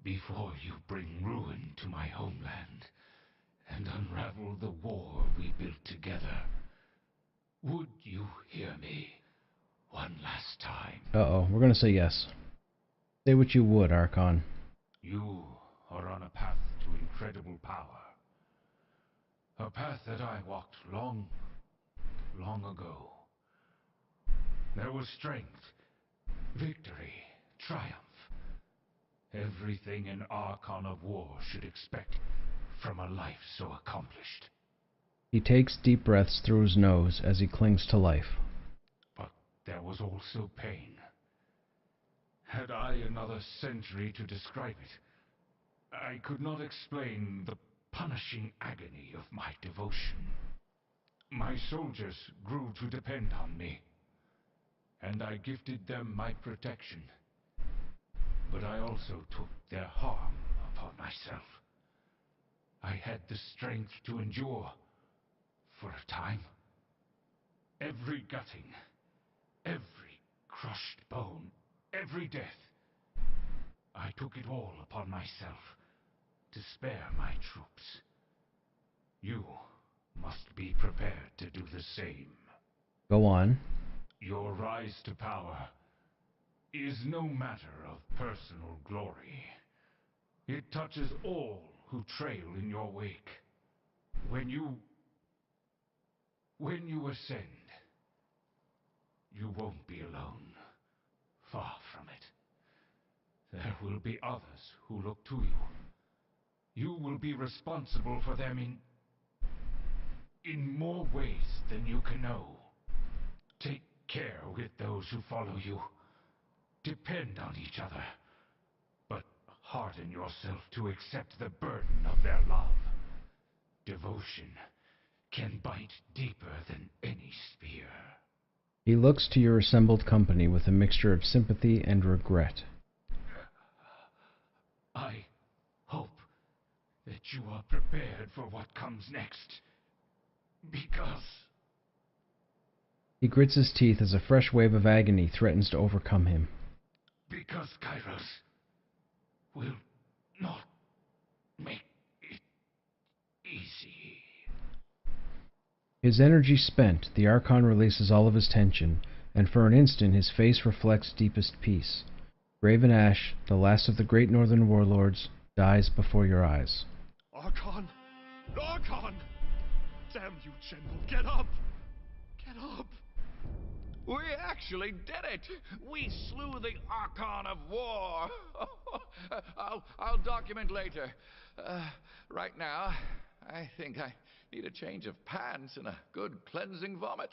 Before you bring ruin to my homeland and unravel the war we built together, would you hear me one last time? Uh-oh, we're gonna say yes. Say what you would, Archon. You are on a path to incredible power. A path that I walked long, long ago. There was strength, victory, triumph. Everything an Archon of War should expect from a life so accomplished. He takes deep breaths through his nose as he clings to life. But there was also pain. Had I another century to describe it, I could not explain the punishing agony of my devotion. My soldiers grew to depend on me, and I gifted them my protection. But I also took their harm upon myself. I had the strength to endure for a time. Every gutting, every crushed bone, every death. I took it all upon myself to spare my troops. You must be prepared to do the same. Go on. Your rise to power is no matter of personal glory. It touches all who trail in your wake. When you ascend, you won't be alone. Far from it. There will be others who look to you. You will be responsible for them in more ways than you can know. Take care with those who follow you. Depend on each other. But harden yourself to accept the burden of their love. Devotion can bite deeper than any spear. He looks to your assembled company with a mixture of sympathy and regret. I hope that you are prepared for what comes next. Because... He grits his teeth as a fresh wave of agony threatens to overcome him. Because Kairos will not make it easy. His energy spent, the Archon releases all of his tension, and for an instant his face reflects deepest peace. Raven Ash, the last of the great northern warlords, dies before your eyes. Archon! Archon! Damn you, General, get up! Get up! We actually did it! We slew the Archon of War! I'll document later. Right now, I think I need a change of pants and a good cleansing vomit.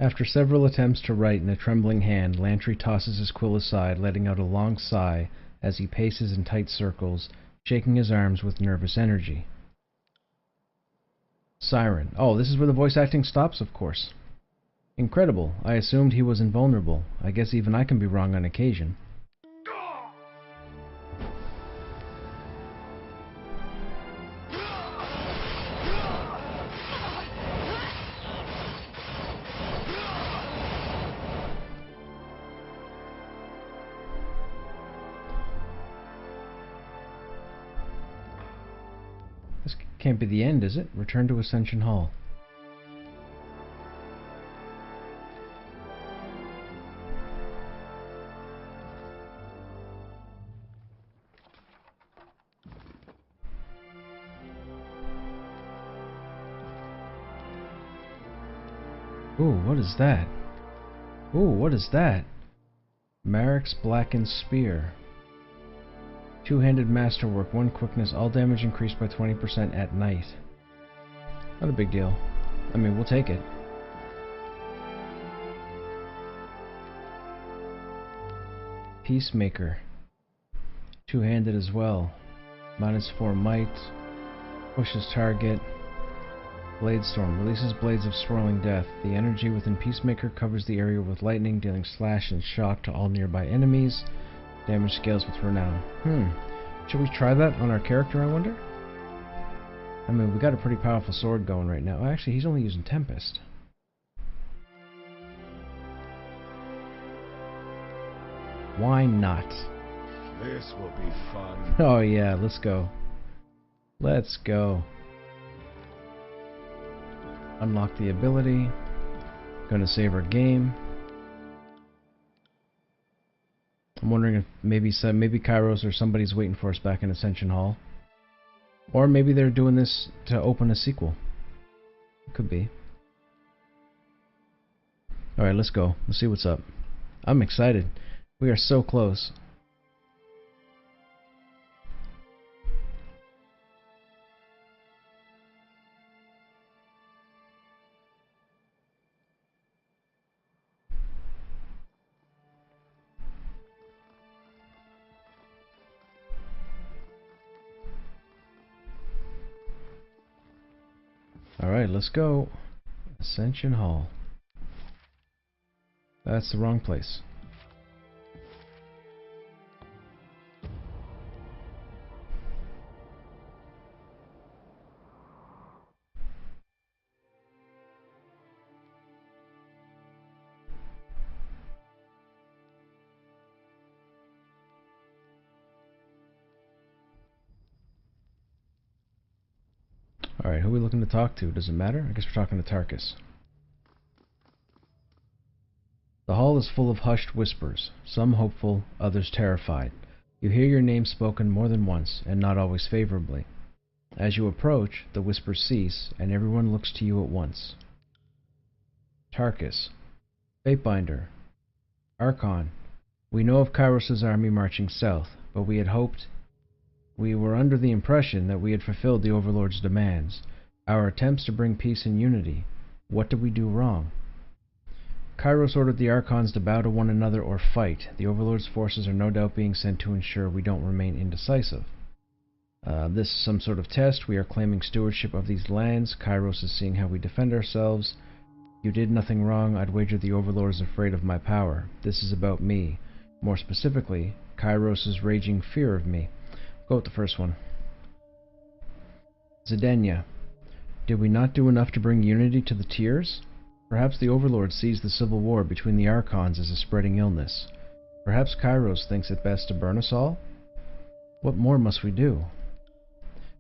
After several attempts to write in a trembling hand, Lantry tosses his quill aside, letting out a long sigh as he paces in tight circles, shaking his arms with nervous energy. Siren. Oh, this is where the voice acting stops, of course. Incredible. I assumed he was invulnerable. I guess even I can be wrong on occasion. This can't be the end, is it? Return to Ascension Hall. Ooh, what is that? Ooh, what is that? Marek's Blackened Spear. Two-handed masterwork, 1 quickness, all damage increased by 20% at night. Not a big deal. I mean, we'll take it. Peacemaker. Two-handed as well. -4 might. Pushes target. Bladestorm. Releases blades of swirling death. The energy within Peacemaker covers the area with lightning, dealing slash and shock to all nearby enemies. Damage scales with renown. Should we try that on our character, I wonder? I mean, we got a pretty powerful sword going right now. Actually, he's only using Tempest. Why not? This will be fun. Oh yeah, let's go. Let's go. Unlock the ability. Gonna save our game. I'm wondering if maybe Kairos or somebody's waiting for us back in Ascension Hall. Or maybe they're doing this to open a sequel. Could be. Alright, let's go. Let's see what's up. I'm excited. We are so close. Alright, let's go. Ascension Hall. That's the wrong place. Alright, who are we looking to talk to? Does it matter? I guess we're talking to Tarkus. The hall is full of hushed whispers, some hopeful, others terrified. You hear your name spoken more than once, and not always favorably. As you approach, the whispers cease, and everyone looks to you at once. Tarkus. Fatebinder. Archon. We know of Kairos' army marching south, but we were under the impression that we had fulfilled the Overlord's demands. Our attempts to bring peace and unity. What did we do wrong? Kairos ordered the Archons to bow to one another or fight. The Overlord's forces are no doubt being sent to ensure we don't remain indecisive. This is some sort of test. We are claiming stewardship of these lands. Kairos is seeing how we defend ourselves. You did nothing wrong. I'd wager the Overlord is afraid of my power. This is about me. More specifically, Kairos' raging fear of me. Go with the first one. Zidania. Did we not do enough to bring unity to the Tiers? Perhaps the Overlord sees the civil war between the Archons as a spreading illness. Perhaps Kairos thinks it best to burn us all? What more must we do?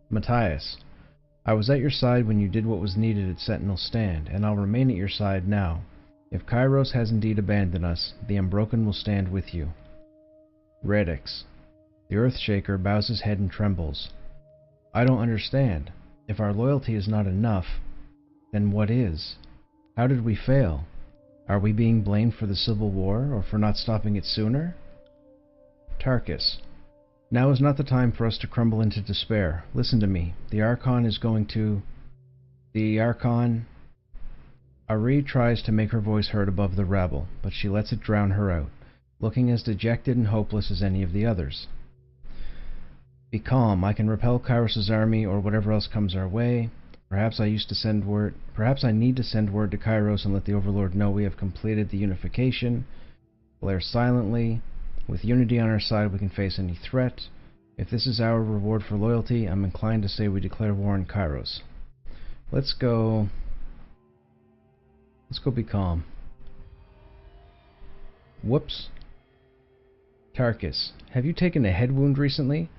Matthias. I was at your side when you did what was needed at Sentinel Stand, and I'll remain at your side now. If Kairos has indeed abandoned us, the Unbroken will stand with you. Radix. The Earthshaker bows his head and trembles. I don't understand. If our loyalty is not enough, then what is? How did we fail? Are we being blamed for the Civil War, or for not stopping it sooner? Tarkus. Now is not the time for us to crumble into despair. Listen to me. The Archon is going to... The Archon... Ari tries to make her voice heard above the rabble, but she lets it drown her out, looking as dejected and hopeless as any of the others. Be calm. I can repel Kairos' army or whatever else comes our way. Perhaps I need to send word to Kairos and let the Overlord know we have completed the unification. Blare silently. With unity on our side, we can face any threat. If this is our reward for loyalty, I'm inclined to say we declare war on Kairos. Let's go be calm. Whoops. Tarkus, have you taken a head wound recently?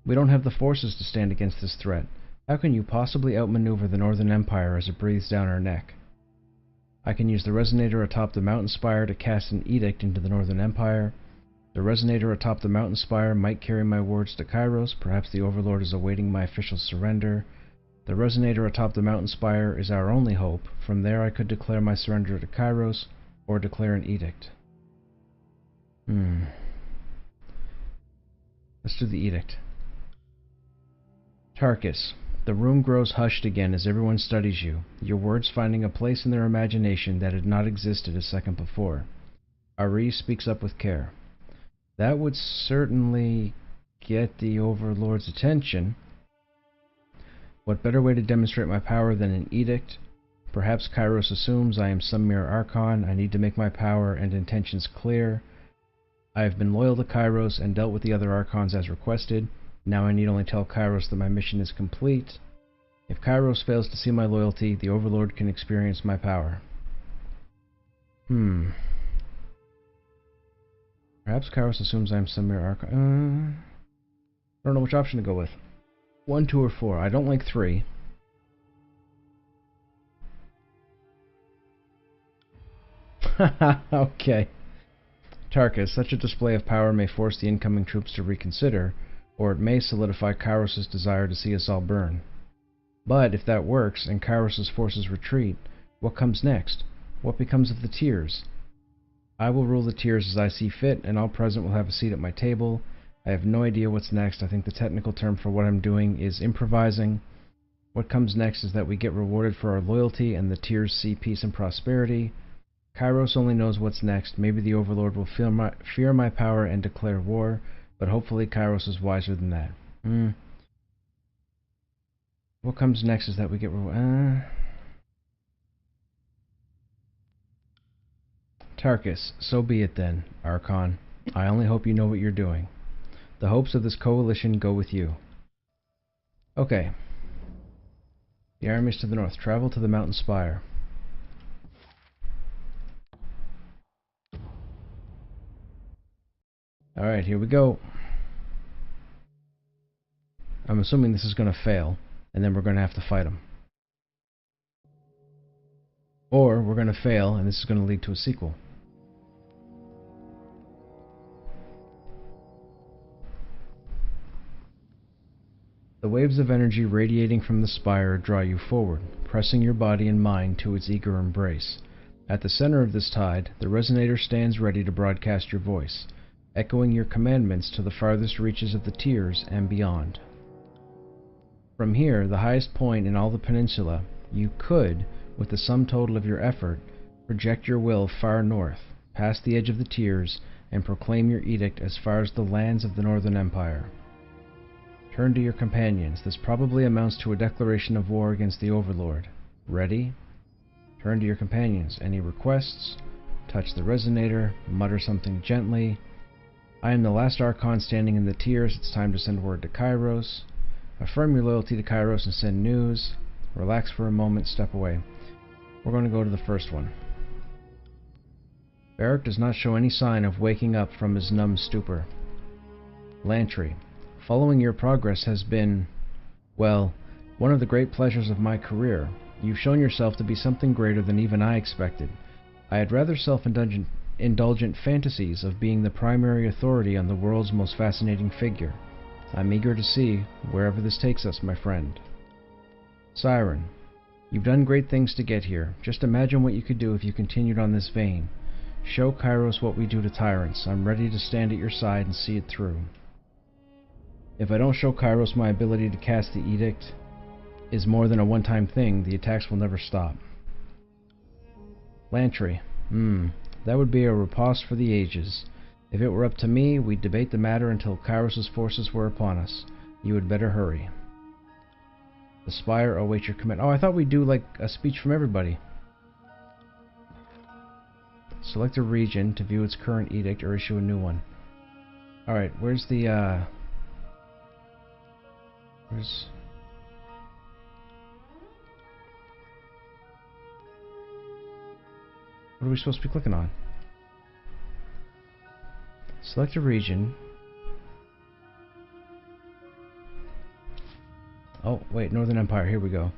We don't have the forces to stand against this threat. How can you possibly outmaneuver the Northern Empire as it breathes down our neck? I can use the resonator atop the mountain spire to cast an edict into the Northern Empire. The resonator atop the mountain spire might carry my words to Kairos. Perhaps the Overlord is awaiting my official surrender. The resonator atop the mountain spire is our only hope. From there I could declare my surrender to Kairos, or declare an edict. Let's do the edict. Tarkus. The room grows hushed again as everyone studies you, your words finding a place in their imagination that had not existed a second before. Ari speaks up with care. That would certainly get the Overlord's attention. What better way to demonstrate my power than an edict? Perhaps Kairos assumes I am some mere Archon. I need to make my power and intentions clear. I have been loyal to Kairos and dealt with the other Archons as requested. Now I need only tell Kairos that my mission is complete. If Kairos fails to see my loyalty, the Overlord can experience my power. Perhaps Kairos assumes I am some mere Archon. I don't know which option to go with. 1, 2, or 4. I don't like 3. Okay. Tarkus, such a display of power may force the incoming troops to reconsider, or it may solidify Kairos' desire to see us all burn. But if that works, and Kairos' forces retreat, what comes next? What becomes of the Tiers? I will rule the Tiers as I see fit, and all present will have a seat at my table. I have no idea what's next. I think the technical term for what I'm doing is improvising. What comes next is that we get rewarded for our loyalty, and the Tiers see peace and prosperity. Kairos only knows what's next. Maybe the Overlord will fear my power and declare war, but hopefully Kairos is wiser than that. What comes next is that we get Tarkus, so be it then, Archon. I only hope you know what you're doing. The hopes of this coalition go with you. Okay. The armies to the north. Travel to the mountain spire. Alright, here we go. I'm assuming this is going to fail, and then we're going to have to fight them. Or we're going to fail, and this is going to lead to a sequel. The waves of energy radiating from the spire draw you forward, pressing your body and mind to its eager embrace. At the center of this tide, the resonator stands ready to broadcast your voice, echoing your commandments to the farthest reaches of the Tiers and beyond. From here, the highest point in all the peninsula, you could, with the sum total of your effort, Project your will far north, past the edge of the tiers, and proclaim your edict as far as the lands of the Northern Empire. Turn to your companions. This probably amounts to a declaration of war against the Overlord. Ready? Turn to your companions. Any requests? Touch the resonator, mutter something gently. I am the last Archon standing in the tiers. It's time to send word to Kairos. Affirm your loyalty to Kairos and send news. Relax for a moment, step away. We're going to go to the first one. Barrack does not show any sign of waking up from his numb stupor. Lantry, following your progress has been, well, one of the great pleasures of my career. You've shown yourself to be something greater than even I expected. I had rather self-indulgent fantasies of being the primary authority on the world's most fascinating figure. I'm eager to see wherever this takes us, my friend. Siren, you've done great things to get here. Just imagine what you could do if you continued on this vein. Show Kairos what we do to tyrants. I'm ready to stand at your side and see it through. If I don't show Kairos my ability to cast the edict is more than a one-time thing, the attacks will never stop. Lantry, that would be a riposte for the ages. If it were up to me, we'd debate the matter until Kairos' forces were upon us. You had better hurry. The Spire awaits your command. Oh, I thought we'd do like a speech from everybody. Select a region to view its current edict or issue a new one. Alright, where's the, what are we supposed to be clicking on? Select a region. Oh, wait, Northern Empire, here we go.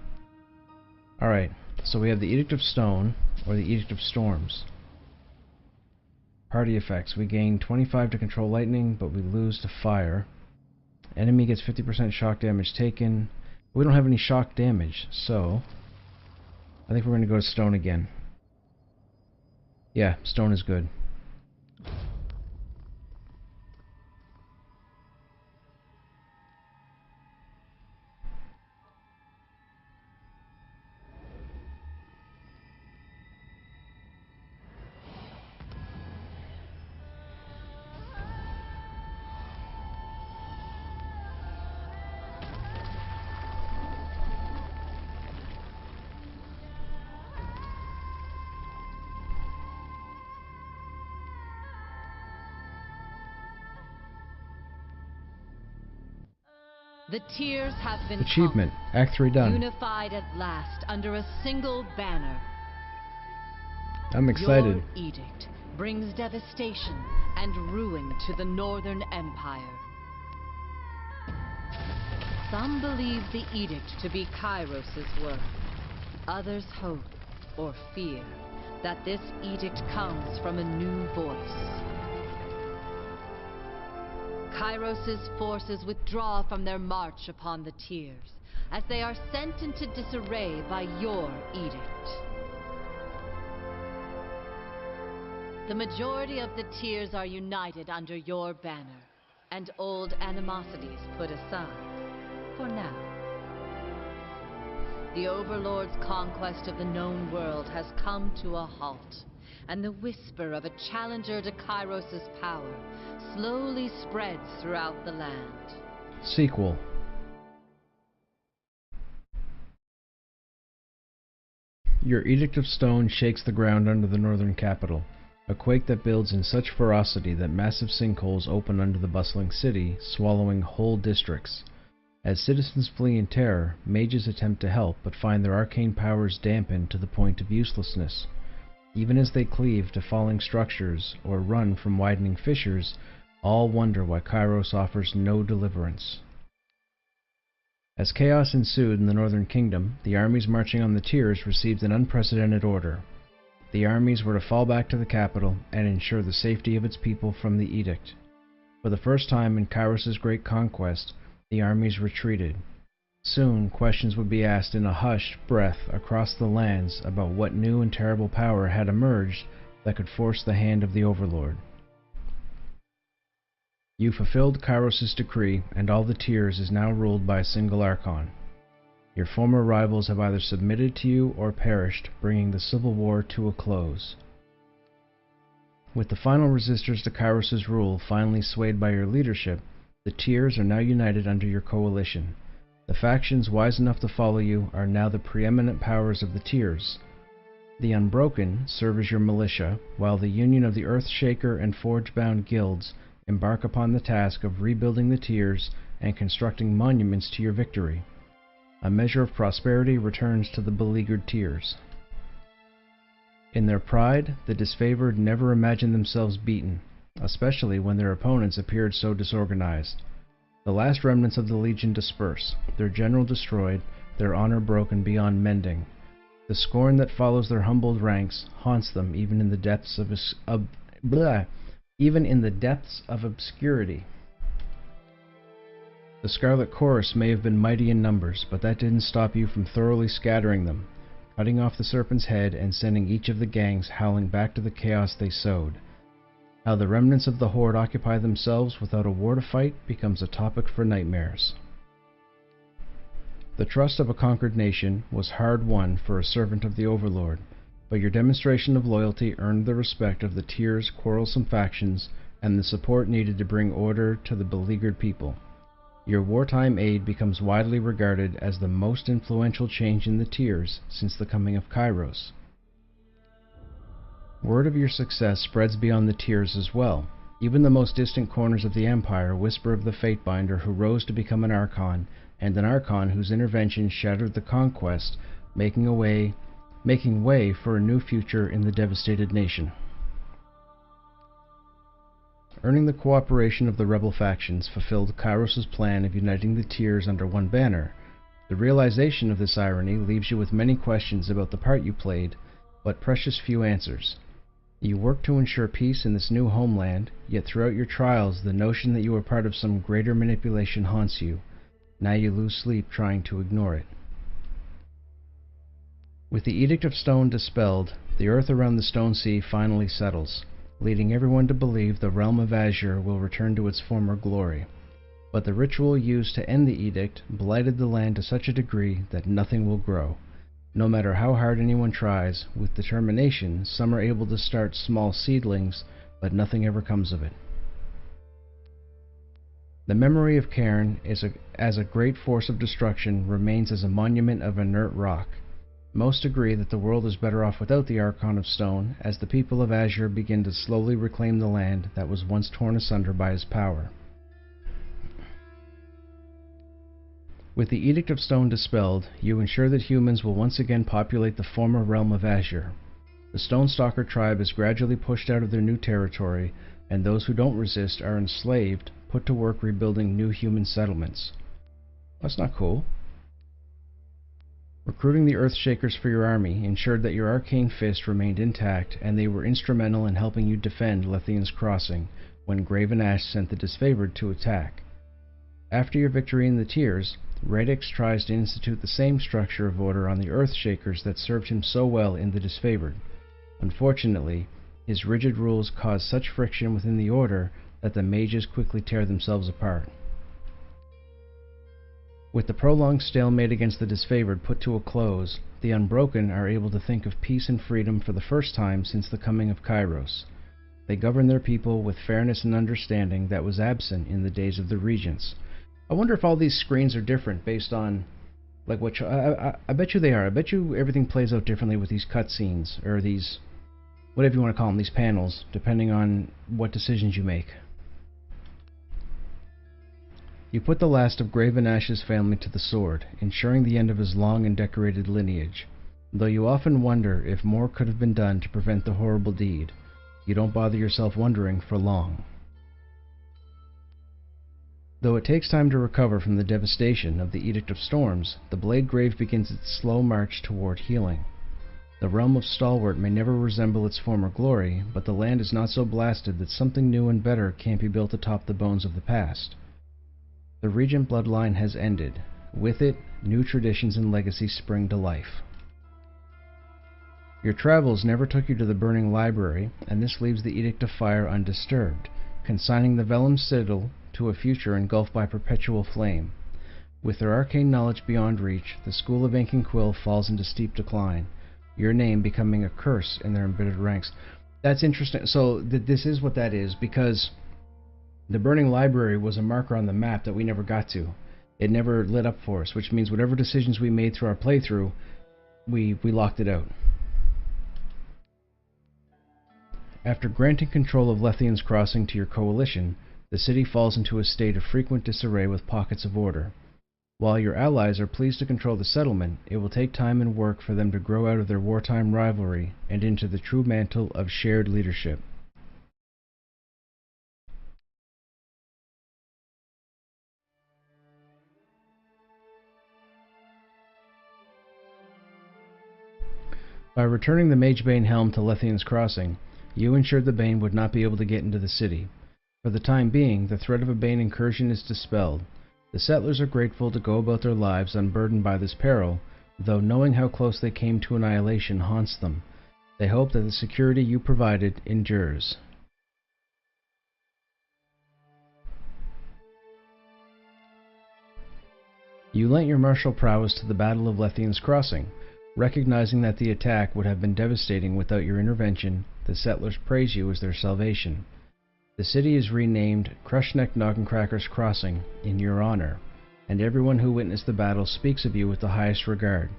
Alright, so we have the Edict of Stone, or the Edict of Storms. Party effects. We gain 25 to control lightning, but we lose to fire. Enemy gets 50% shock damage taken. We don't have any shock damage, so I think we're going to go to stone again. Yeah, stone is good. The tiers have been Achievement. conquered, Act 3 done. unified at last under a single banner. I'm excited. Your edict brings devastation and ruin to the Northern Empire. Some believe the edict to be Kairos' work. Others hope, or fear, that this edict comes from a new voice. Kairos' forces withdraw from their march upon the tiers, as they are sent into disarray by your edict. The majority of the tiers are united under your banner, and old animosities put aside, for now. The Overlord's conquest of the known world has come to a halt, and the whisper of a challenger to Kairos' power slowly spreads throughout the land. Sequel. Your Edict of Stone shakes the ground under the northern capital, a quake that builds in such ferocity that massive sinkholes open under the bustling city, swallowing whole districts. As citizens flee in terror, mages attempt to help, but find their arcane powers dampened to the point of uselessness. Even as they cleave to falling structures or run from widening fissures, all wonder why Kairos offers no deliverance. As chaos ensued in the Northern Kingdom, the armies marching on the tiers received an unprecedented order. The armies were to fall back to the capital and ensure the safety of its people from the edict. For the first time in Kairos' great conquest, the armies retreated. Soon, questions would be asked in a hushed breath across the lands about what new and terrible power had emerged that could force the hand of the Overlord. You fulfilled Kairos' decree, and all the tiers is now ruled by a single Archon. Your former rivals have either submitted to you or perished, bringing the civil war to a close. With the final resistors to Kairos' rule finally swayed by your leadership, the Tiers are now united under your coalition. The factions wise enough to follow you are now the preeminent powers of the Tiers. The Unbroken serve as your militia, while the union of the Earthshaker and Forge-bound guilds embark upon the task of rebuilding the Tiers and constructing monuments to your victory. A measure of prosperity returns to the beleaguered Tiers. In their pride, the disfavored never imagined themselves beaten, especially when their opponents appeared so disorganized. The last remnants of the Legion disperse, their general destroyed, their honor broken beyond mending. The scorn that follows their humbled ranks haunts them even in the depths of obscurity. The Scarlet Chorus may have been mighty in numbers, but that didn't stop you from thoroughly scattering them, cutting off the serpent's head and sending each of the gangs howling back to the chaos they sowed. How the remnants of the Horde occupy themselves without a war to fight becomes a topic for nightmares. The trust of a conquered nation was hard won for a servant of the Overlord, but your demonstration of loyalty earned the respect of the Tiers' quarrelsome factions and the support needed to bring order to the beleaguered people. Your wartime aid becomes widely regarded as the most influential change in the Tiers since the coming of Kairos. Word of your success spreads beyond the Tiers as well. Even the most distant corners of the Empire whisper of the Fatebinder who rose to become an Archon, and an Archon whose intervention shattered the conquest, making way for a new future in the devastated nation. Earning the cooperation of the rebel factions fulfilled Kairos' plan of uniting the Tiers under one banner. The realization of this irony leaves you with many questions about the part you played, but precious few answers. You work to ensure peace in this new homeland, yet throughout your trials the notion that you are part of some greater manipulation haunts you. Now you lose sleep trying to ignore it. With the Edict of Stone dispelled, the earth around the Stone Sea finally settles, leading everyone to believe the realm of Azure will return to its former glory. But the ritual used to end the edict blighted the land to such a degree that nothing will grow. No matter how hard anyone tries, with determination, some are able to start small seedlings, but nothing ever comes of it. The memory of Cairn as a great force of destruction remains as a monument of inert rock. Most agree that the world is better off without the Archon of Stone, as the people of Azure begin to slowly reclaim the land that was once torn asunder by his power. With the Edict of Stone dispelled, you ensure that humans will once again populate the former realm of Azure. The Stonestalker tribe is gradually pushed out of their new territory, and those who don't resist are enslaved, put to work rebuilding new human settlements. That's not cool. Recruiting the Earthshakers for your army ensured that your arcane fist remained intact, and they were instrumental in helping you defend Lethian's Crossing when Graven Ash sent the Disfavored to attack. After your victory in the Tiers, Radix tries to institute the same structure of order on the Earthshakers that served him so well in the Disfavored. Unfortunately, his rigid rules cause such friction within the Order that the mages quickly tear themselves apart. With the prolonged stalemate against the Disfavored put to a close, the Unbroken are able to think of peace and freedom for the first time since the coming of Kairos. They govern their people with fairness and understanding that was absent in the days of the Regents. I wonder if all these screens are different based on, like, what... I bet you they are. I bet you everything plays out differently with these cutscenes, or these... whatever you want to call them, these panels, depending on what decisions you make. You put the last of Graven Ash's family to the sword, ensuring the end of his long and decorated lineage. Though you often wonder if more could have been done to prevent the horrible deed, you don't bother yourself wondering for long. Though it takes time to recover from the devastation of the Edict of Storms, the Blade Grave begins its slow march toward healing. The realm of Stalwart may never resemble its former glory, but the land is not so blasted that something new and better can't be built atop the bones of the past. The Regent bloodline has ended. With it, new traditions and legacies spring to life. Your travels never took you to the Burning Library, and this leaves the Edict of Fire undisturbed, consigning the Vellum Citadel to a future engulfed by perpetual flame. With their arcane knowledge beyond reach, the School of Ink and Quill falls into steep decline, your name becoming a curse in their embittered ranks. That's interesting. So this is what that is, because the Burning Library was a marker on the map that we never got to. It never lit up for us, which means whatever decisions we made through our playthrough, we locked it out. After granting control of Lethian's Crossing to your coalition, the city falls into a state of frequent disarray with pockets of order. While your allies are pleased to control the settlement, it will take time and work for them to grow out of their wartime rivalry and into the true mantle of shared leadership. By returning the Magebane helm to Lethian's Crossing, you ensured the Bane would not be able to get into the city. For the time being, the threat of a Bane incursion is dispelled. The settlers are grateful to go about their lives unburdened by this peril, though knowing how close they came to annihilation haunts them. They hope that the security you provided endures. You lent your martial prowess to the Battle of Lethian's Crossing. Recognizing that the attack would have been devastating without your intervention, the settlers praise you as their salvation. The city is renamed Krushnek Noggencracker's Crossing in your honor, and everyone who witnessed the battle speaks of you with the highest regard.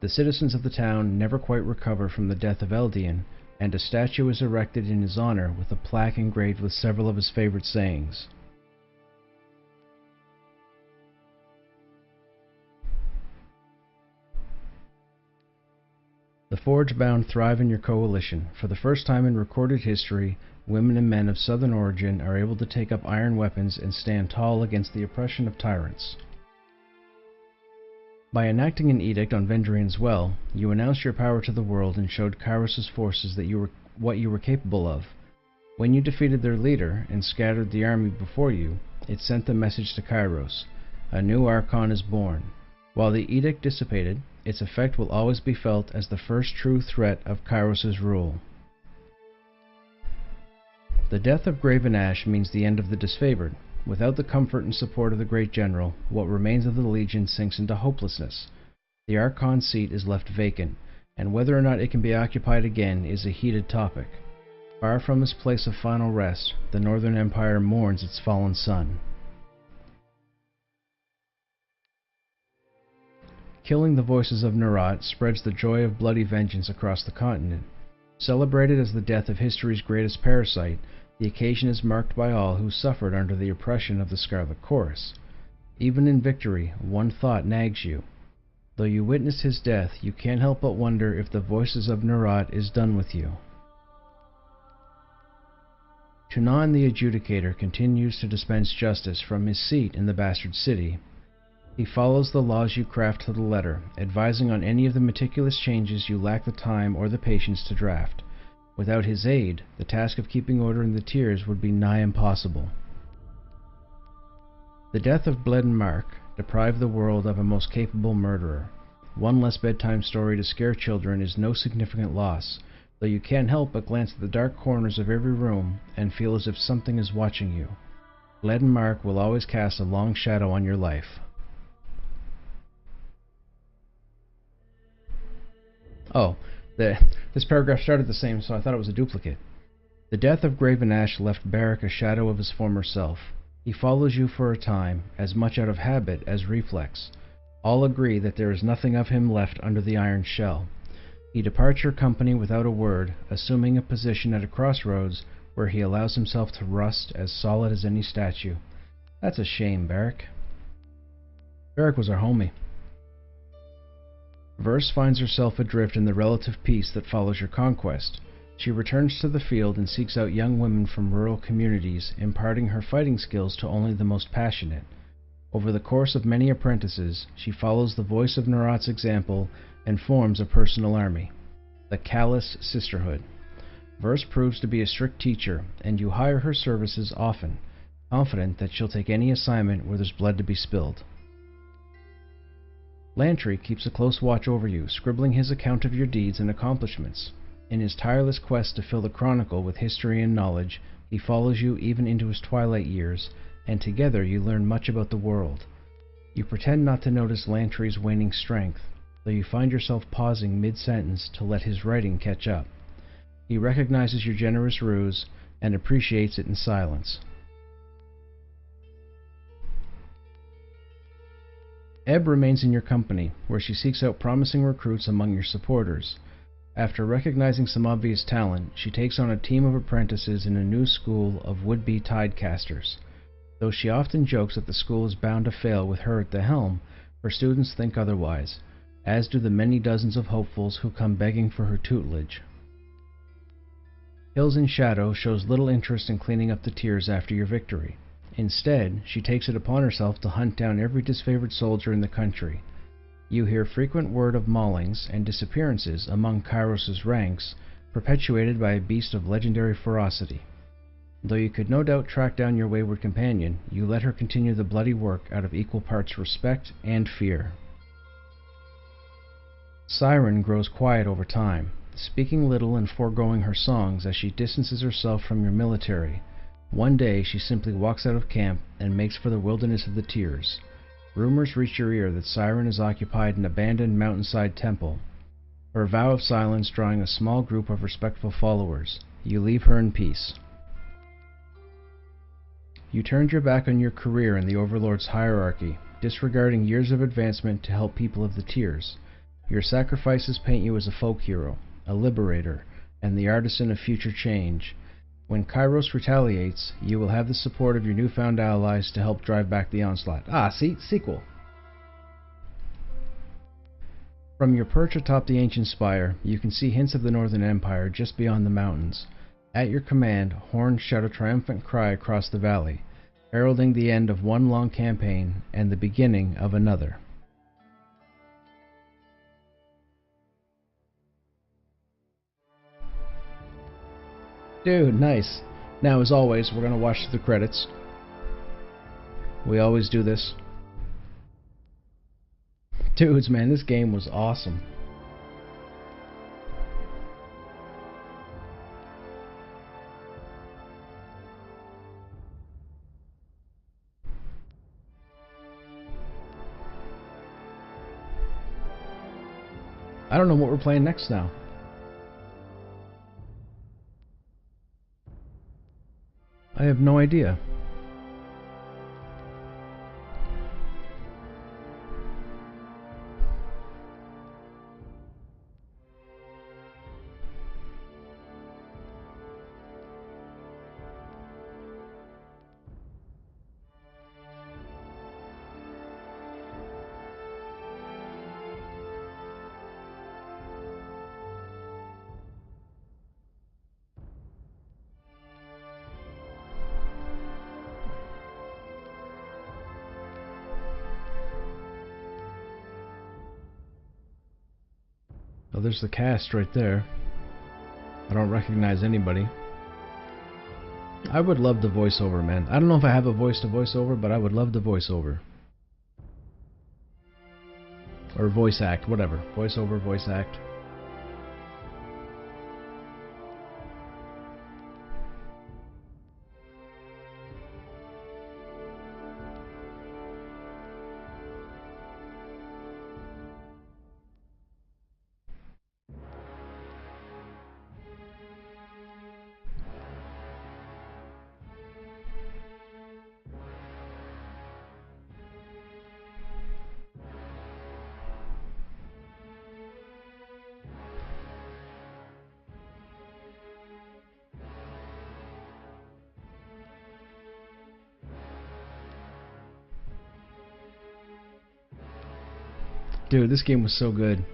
The citizens of the town never quite recover from the death of Eldian, and a statue is erected in his honor with a plaque engraved with several of his favorite sayings. The Forge-bound thrive in your coalition. For the first time in recorded history, women and men of southern origin are able to take up iron weapons and stand tall against the oppression of tyrants. By enacting an edict on Vendrian's Well, you announced your power to the world and showed Kairos' forces that what you were capable of. When you defeated their leader and scattered the army before you, it sent the message to Kairos: a new Archon is born. While the edict dissipated, its effect will always be felt as the first true threat of Kairos' rule. The death of Graven Ash means the end of the disfavored. Without the comfort and support of the great general, what remains of the Legion sinks into hopelessness. The Archon seat is left vacant, and whether or not it can be occupied again is a heated topic. Far from its place of final rest, the Northern Empire mourns its fallen son. Killing the voices of Nerat spreads the joy of bloody vengeance across the continent. Celebrated as the death of history's greatest parasite, the occasion is marked by all who suffered under the oppression of the Scarlet Chorus. Even in victory, one thought nags you. Though you witness his death, you can't help but wonder if the voices of Nerat is done with you. Tunan the Adjudicator continues to dispense justice from his seat in the Bastard City. He follows the laws you craft to the letter, advising on any of the meticulous changes you lack the time or the patience to draft. Without his aid, the task of keeping order in the tiers would be nigh impossible. The death of Bled and Mark deprived the world of a most capable murderer. One less bedtime story to scare children is no significant loss, though you can't help but glance at the dark corners of every room and feel as if something is watching you. Bled and Mark will always cast a long shadow on your life. Oh, this paragraph started the same, so I thought it was a duplicate. The death of Graven Ash left Barrack a shadow of his former self. He follows you for a time, as much out of habit as reflex. All agree that there is nothing of him left under the iron shell. He departs your company without a word, assuming a position at a crossroads where he allows himself to rust as solid as any statue. That's a shame, Barrack. Barrack was our homie. Verse finds herself adrift in the relative peace that follows your conquest. She returns to the field and seeks out young women from rural communities, imparting her fighting skills to only the most passionate. Over the course of many apprentices, she follows the voice of Nerat's example and forms a personal army, the Callous Sisterhood. Verse proves to be a strict teacher, and you hire her services often, confident that she'll take any assignment where there's blood to be spilled. Lantry keeps a close watch over you, scribbling his account of your deeds and accomplishments. In his tireless quest to fill the chronicle with history and knowledge, he follows you even into his twilight years, and together you learn much about the world. You pretend not to notice Lantry's waning strength, though you find yourself pausing mid-sentence to let his writing catch up. He recognizes your generous ruse and appreciates it in silence. Ebb remains in your company, where she seeks out promising recruits among your supporters. After recognizing some obvious talent, she takes on a team of apprentices in a new school of would-be tidecasters. Though she often jokes that the school is bound to fail with her at the helm, her students think otherwise, as do the many dozens of hopefuls who come begging for her tutelage. Hills in Shadow shows little interest in cleaning up the tiers after your victory. Instead, she takes it upon herself to hunt down every disfavored soldier in the country. You hear frequent word of maulings and disappearances among Kairos' ranks, perpetuated by a beast of legendary ferocity. Though you could no doubt track down your wayward companion, you let her continue the bloody work out of equal parts respect and fear. Siren grows quiet over time, speaking little and foregoing her songs as she distances herself from your military. One day she simply walks out of camp and makes for the wilderness of the Tiers. Rumors reach your ear that Siren has occupied an abandoned mountainside temple, her vow of silence drawing a small group of respectful followers. You leave her in peace. You turned your back on your career in the Overlord's hierarchy, disregarding years of advancement to help people of the Tiers. Your sacrifices paint you as a folk hero, a liberator, and the artisan of future change. When Kairos retaliates, you will have the support of your newfound allies to help drive back the onslaught. See? Sequel. From your perch atop the ancient spire, you can see hints of the Northern Empire just beyond the mountains. At your command, horns shout a triumphant cry across the valley, heralding the end of one long campaign and the beginning of another. Dude, nice. Now, as always, we're going to watch the credits. We always do this. Dudes, man, this game was awesome. I don't know what we're playing next now. I have no idea. Oh, there's the cast right there. I don't recognize anybody. I would love the voiceover, man. I don't know if I have a voice to voiceover, but I would love the voiceover. Or voice act, whatever. Voiceover, voice act. Dude, this game was so good.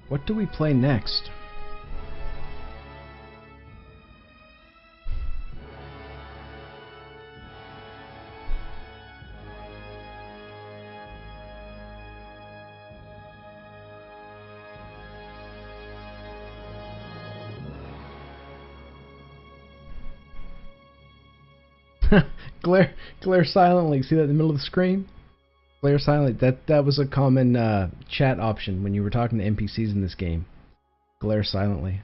What do we play next? Glare silently. See that in the middle of the screen? Glare silently. That was a common chat option when you were talking to NPCs in this game. Glare silently.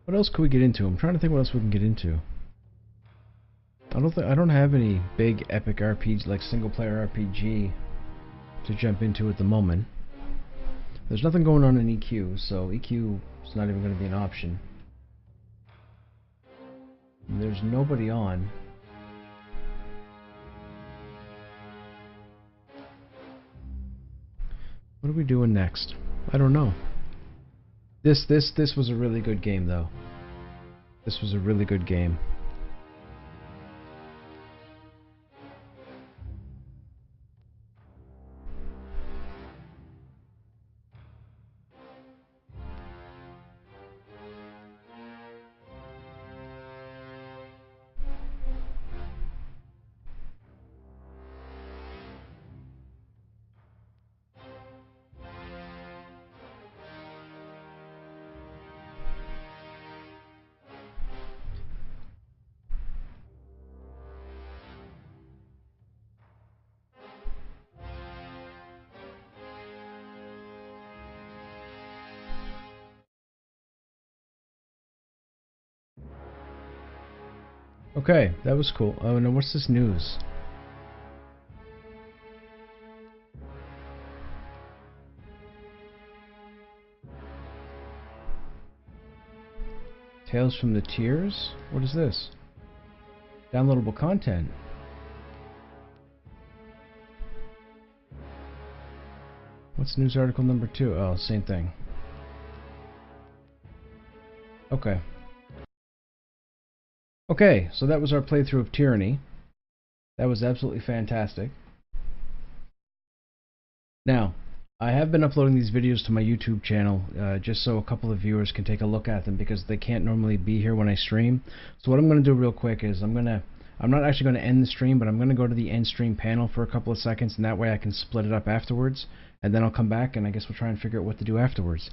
What else could we get into? I'm trying to think what else we can get into. I don't have any big epic RPG like single player RPG to jump into at the moment. There's nothing going on in EQ, so EQ is not even going to be an option. And there's nobody on. What are we doing next? I don't know. This was a really good game, though. This was a really good game. Okay, that was cool. Oh, now what's this news? Tales from the Tiers? What is this? Downloadable content. What's news article number 2? Oh, same thing. Okay. Okay, so that was our playthrough of Tyranny. That was absolutely fantastic. Now, I have been uploading these videos to my YouTube channel just so a couple of viewers can take a look at them because they can't normally be here when I stream. So what I'm going to do real quick is I'm not actually going to end the stream, but I'm going to go to the end stream panel for a couple of seconds, and that way I can split it up afterwards, and then I'll come back and I guess we'll try and figure out what to do afterwards.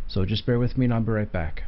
So just bear with me and I'll be right back.